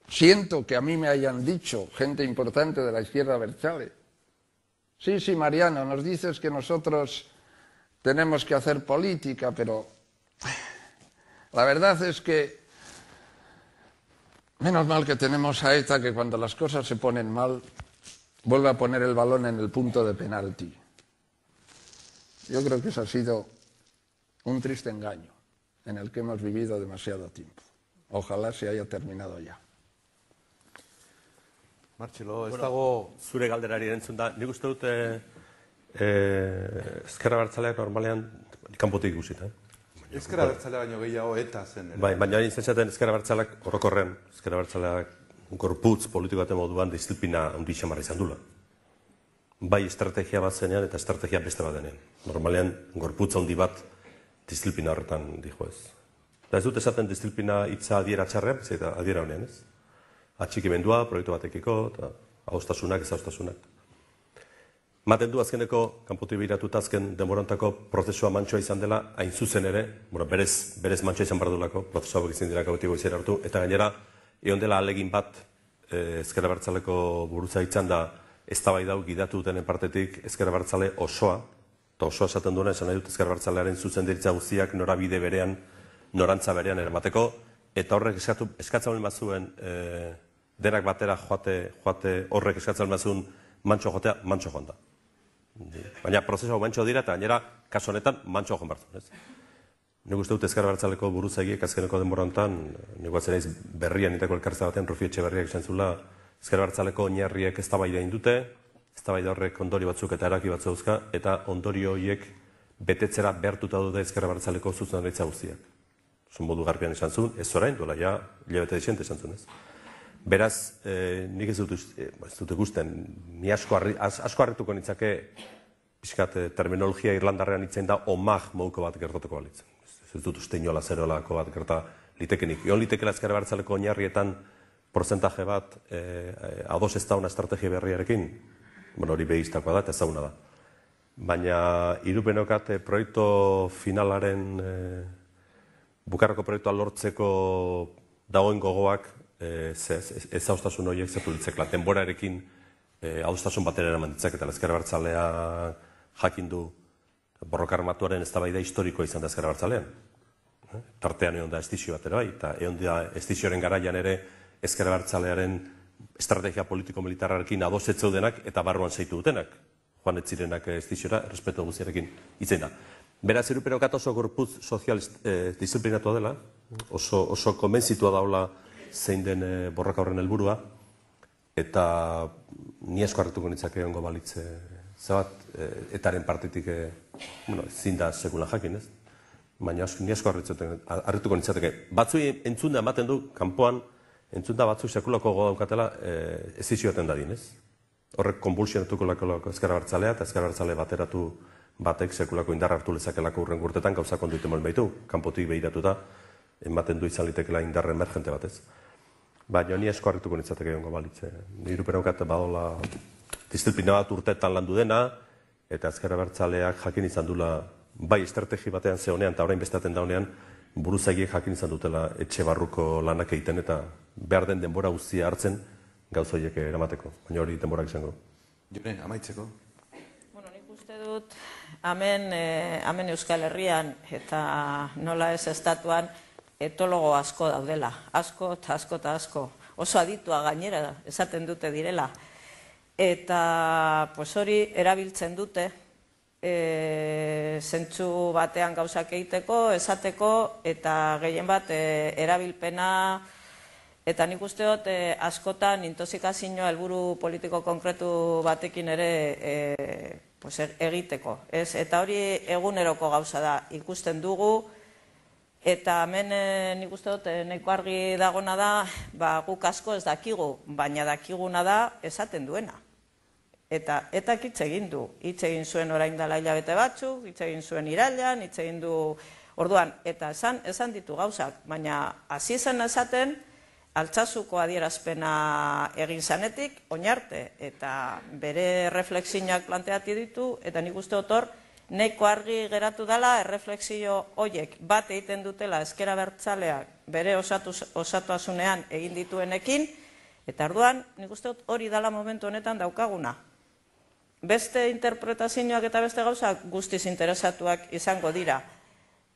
Siento que a mí me hayan dicho, gente importante de la izquierda abertzale, sí, Mariano, nos dices que nosotros tenemos que hacer política, pero la verdad es que menos mal que tenemos a ETA, que cuando las cosas se ponen mal, vuelve a poner el balón en el punto de penalti. Yo creo que eso ha sido un triste engaño en el que hemos vivido demasiado tiempo. Ojalá se haya terminado ya. Martxelo, ez dago... Zure galderari erantzun da, nik uste dut ezkerra abertzaleak normalean kanpotik ikusita. Ezkerra abertzalea baino gehiago eta zen. Bai, baina hain zentzen ezkerra abertzaleak orokorrean, ezkerra abertzaleak gorputz politiko baten moduan disziplina handi xamarra izan dula. Bai estrategia bat zenean eta estrategia beste bat denean. Normalean gorputz handi bat disziplina horretan dijo ez. Eta ez dut esaten disziplina hitza adiera txarrean, eta adiera honean ez. Atxikimendua, proiektu batekiko, eta adostasunak, ez adostasunak. Maten du azkeneko, kanpotik begiratuta azken denborantako prozesua mantsoa izan dela, hain zuzen ere, berez mantsoa izan behar duelako, prozesua izan dira kabetiko izan hartu, eta gainera, egon dela alegin bat, ezker abertzaleko burutza izan da, eztabaida hau gidatu duten partetik ezker abertzale osoa, eta osoa esaten duena, esan nahi dut ezker abertzalearen zuzendaritza guztiak norabide berean, norantza berean eramateko, eta horrek eskatzen hori mazuen denak batera joate horrek eskatzen mazuen mantxo jotea, mantxo joan da. Baina prozesua mantxo dira eta gainera kasu honetan mantxo joan bartzen. Nik uste dut ezker abertzaleko buruzagiek azkeneko denbora honetan, nik guatzen naiz berrian itako elkartza batean, Rufi Etxeberriak izan zula, ezker abertzaleko oinarriek eztabaida indute, eztabaida horrek ondorio batzuk eta eraki batzu dauzka, eta ondorio horiek betetzera behartuta dute ezker abertzaleko zuzendaritza guztiak. Zun modu garbian izan zuen, ez orain, duela ja, hilabete dixente izan zuen ez. Beraz, nik ez dut ikusten, ni asko harrituko nitzake, pixkat terminologia irlandarrean itzein da, omag moduko bat gertatuko balitzen. Ez dut uste inola zerolako bat gerta litekenik. Egon litekela ezker abertzaleko oinarrietan porcentaje bat ados ez dauna estrategia berriarekin, hori behistakoa da eta ezaguna da. Baina irupenokat proiektu finalaren bukarroko proiektua lortzeko dagoen gogoak ez haustasun horiek zatu ditzekla. Denborarekin haustasun batera eraman ditzak eta ezker abertzalea jakin du borroka armatuaren eztabaida historikoa izan da ezker abertzalean. Tartean egon da estizio batera bai, eta egon da estizioaren garaian ere ezker abertzalearen estrategia politiko-militarrarekin ados ez zeudenak eta barruan zeitu dutenak. Joan ez zirenak estiziora, errespetu guztiarekin itzen da. Beraz, iruperokat oso gorputz sozial disiplinatua dela, oso konbentzitua daula zein den borroka horren helburua, eta ni asko hartuko nitzake ongo balitze, zabat, etaren partetik, ezin da sekulan jakin, ez? Baina ni asko hartuko nitzateke. Batzui entzunda ematen du, kanpoan, entzunda batzuk sekulako gogo daukatela estizioetan dadin, ez? Horrek konbulsionatuko lako ezker abertzalea eta ezker abertzale bateratu batek sekulako indar hartu lezakelako urren gurtetan gauzak ondo iten baitu, kanpotik behiratuta ematen du izan litekela indar emergente batez. Baina ni asko harrituko nitzateke ongo balitze. Niru perokat badola disiplina bat urtetan landu dena, eta ezker abertzaleak jakin izan dula bai estrategi batean zehonean eta orain bestaten daunean buruzagiek jakin izan dutela etxe barruko lanak egiten eta behar den denbora guztia hartzen gauza horiek eramateko. Baina hori denborak izango. Jone, amaitzeko. Nik uste dut, hemen Euskal Herrian eta nola ez estatuan etologo asko daudela. Asko eta asko eta asko. Oso aditua gainera esaten dute direla. Eta hori erabiltzen dute zentzu batean gauzak egiteko, esateko, eta gehien bat erabilpena. Eta nik uste dut askotan intoxikazioa helburu politiko konkretu batekin ere egiteko. Eta hori eguneroko gauza da, ikusten dugu, eta hemen nik uste dut nahiko argi dagona da, guk asko ez dakigu, baina dakiguna da esaten duena. Eta hitz egin du, hitz egin zuen orain dela hilabete batzuk, hitz egin zuen irailean, hitz egin du orduan, eta esan ditu gauzak, baina hasi zen esaten, Altsasuko adierazpena egin zanetik, oinarte, eta bere reflexioak planteatu ditu, eta nik uste otor, nahiko argi geratu dela, erreflexio horiek bat egiten dutela ezker abertzaleak bere osatuasunean egin dituenekin, eta orduan, nik uste hori dela momentu honetan daukaguna. Beste interpretazioak eta beste gauzak guztiz interesatuak izango dira.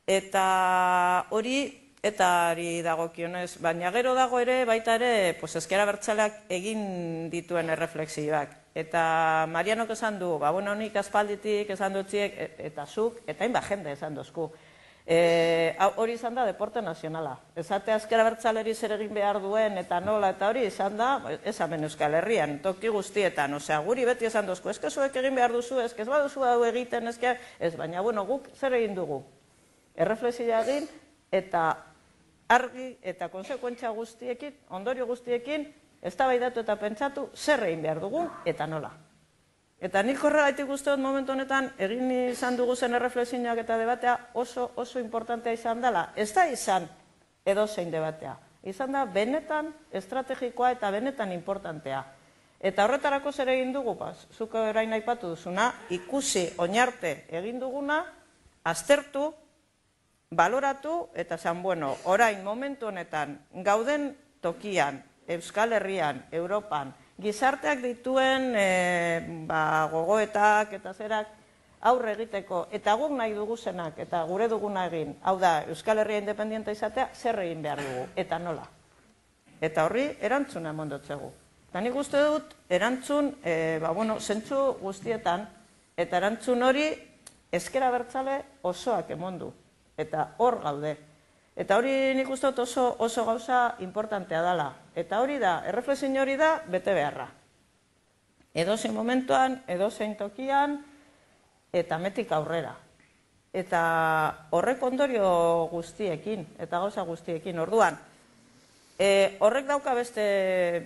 Eta hori, eta ari dagokionez, baina gero dago ere, baita ere, ezker abertzaleak egin dituen erreflexioak. Eta Marianok esan du, nik aspalditik esan dutziek, eta zuk, eta hainbat jende esan duzku. Hori izan da deporte nazionala. Ezatea ezker abertzaleri zer egin behar duen, eta nola, eta hori izan da, ez hemen Euskal Herrian, toki guztietan. Osea, guri beti esan duzku, ezke zuek egin behar duzu, ezke ez baduzu hau egiten, ezke, ez, baina, guk zer egin dugu? Erreflexioa egin, eta argi eta konsekuentzia guztiekin, ondorio guztiekin, eztabaidatu eta pentsatu zer egin behar dugu eta nola. Eta nik horregaitik uste dut momentu honetan, egin izan dugu zen erreflexioak eta debatea oso importantea izan dela. Ez da izan edozein debatea. Izan da benetan estrategikoa eta benetan importantea. Eta horretarako zer egin dugu, zuk orain aipatu duzuna, ikusi oinarte egin duguna, aztertu, baloratu, eta zan, orain momentu honetan, gauden tokian, Euskal Herrian, Europan, gizarteak dituen gogoetak eta zerak aurre egiteko, eta guk nahi duguzenak, eta gure duguna egin, hau da, Euskal Herria independienta izatea, zer egin behar dugu, eta nola. Eta horri, erantzuna emondotzegu. Eta nik uste dut, erantzun, zentzu guztietan, eta erantzun hori, ezker abertzale osoak emondu. Eta hor gaude. Eta hori nik uste dut oso gauza importantea dela. Eta hori da, erreflexio hori da, bete beharra. Edozein momentuan, edozein tokian, eta metik aurrera. Eta horrek ondorio guztiekin, eta gauza guztiekin. Orduan, horrek dauka beste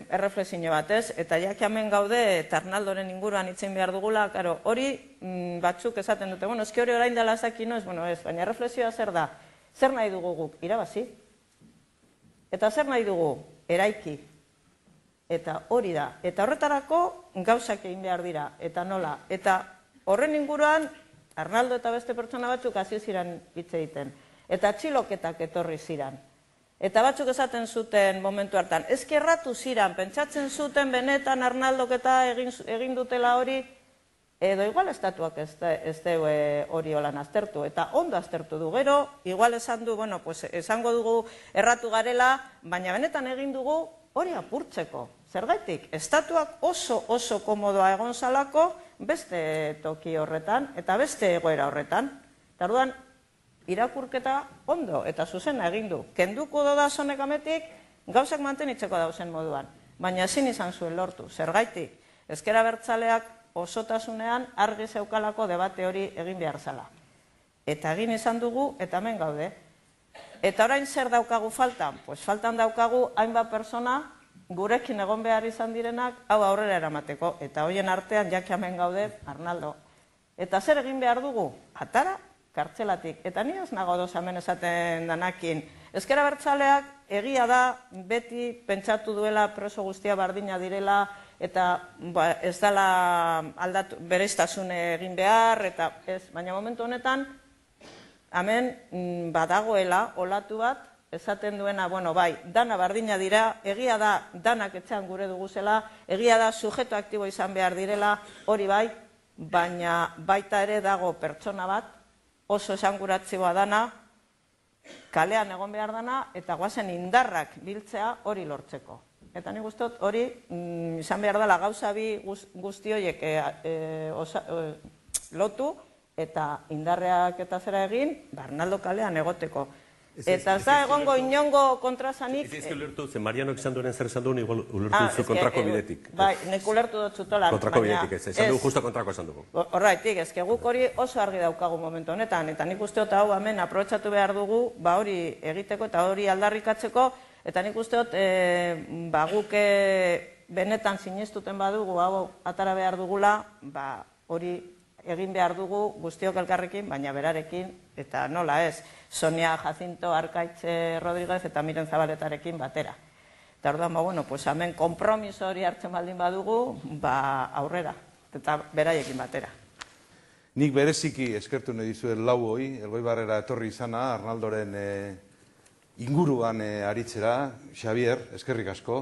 erreflexio batez, eta jak hemen gaude, eta Arnaldoren inguruan itzen behar dugula, hori batzuk esaten dute, eski hori orain dela ezakin, ez, baina erreflexioa zer da, zer nahi dugu guk, irabazi? Eta zer nahi dugu, eraiki? Eta hori da, eta horretarako gauzak egin behar dira, eta nola, eta horren inguruan, Arnaldo eta beste pertsona batzuk hasi ziren hitz egiten, eta atxiloketak etorri ziren. Eta batzuk esaten zuten momentu hartan, ezkerratu ziren, pentsatzen zuten benetan Arnaldok eta egin dutela hori, edo igual estatuak ez du hori holan aztertu, eta ondo aztertu du gero, igual esan du, esango dugu erratu garela, baina benetan egin dugu hori apurtzeko. Zergaitik, estatuak oso komodoa egon zalako beste toki horretan, eta beste egoera horretan. Eta orduan, irakurketa ondo eta zuzena egin du. Kenduko da zonek ametik, gauzak mantenitzeko dauzen moduan. Baina ezin izan zuen lortu. Zergaitik, ezker abertzaleak osotasunean argi zeukalako debate hori egin behar zala. Eta egin izan dugu, eta hemen gaude. Eta orain zer daukagu faltan? Faltan daukagu hainbat persona gurekin egon behar izan direnak hau aurrera eramateko. Eta hoien artean jak hemen gaude, Arnaldo. Eta zer egin behar dugu? Atara? Kartzelatik. Eta ni ez nago doz hemen esaten danakin. Ezker abertzaleak egia da beti pentsatu duela preso guztia bardina direla eta ez dela bereiztasun egin behar, eta ez, baina momentu honetan hemen badagoela olatu bat esaten duena, bai, dana bardina dira, egia da danak etxean gure duguzela, egia da sujeto aktibo izan behar direla, hori bai, baina baita ere dago pertsona bat, oso esanguratzioa dana, kalean egon behar dana, eta guazen indarrak biltzea hori lortzeko. Eta nik guztot hori izan behar dela gauza bi guzti horiek lotu, eta indarreak eta zera egin, Arnaldo kalean egoteko. Eta ez da egongo inongo kontrasanik... Ez ulertu, ze Marianok esan duen zer esan duen, igual ulertu duzu kontrako bidetik. Bai, nek ulertu dut zutolan. Kontrako bidetik ez, esan dugu justo kontrako esan dugu. Horraitik, ez guk hori oso argi daukagu momentu honetan, eta nik uste dut hau hemen aprobetxatu behar dugu, hori egiteko eta hori aldarrikatzeko, eta nik uste dut guk benetan sinestuten badugu, hau atara behar dugula, hori egin behar dugu guztiok elkarrekin, baina berarekin, eta nola ez, Sonia Jacinto, Arkaitz Rodríguez eta Miren Zabaletarekin batera. Eta orduan, bueno, hemen konpromiso hori hartzen baldin badugu, aurrera, eta beraiekin batera. Nik bereziki eskertu nahi dizuet lau hoi, Elgoibarrera etorri izana, Arnaldoren inguruan aritzera. Xavier, eskerrik asko,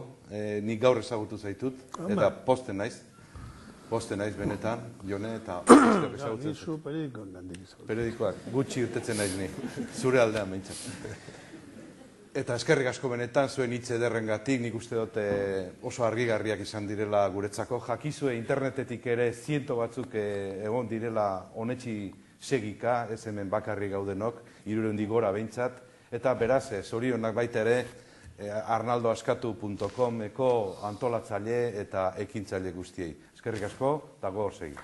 nik gaur ezagutu zaitut, eta posten naiz benetan, Jone, eta eskerrik ezagutzen zut. Periodikoak, gutxi urtetzen naiz ni, zure aldean behintzat. Eta eskerrik asko benetan, zuen hitz ederrengatik, nik uste dut oso argigarriak izan direla guretzako. Jakizue internetetik ere ziento batzuk egon direla honetxi segika, ez hemen bakarri gaudenok, 300 gora behintzat. Eta beraz, zorionak baita ere, arnaldoaskatu.com-eko antolatzaile eta ekintzaile guztiei. Eskerrik asko, eta gogor segi.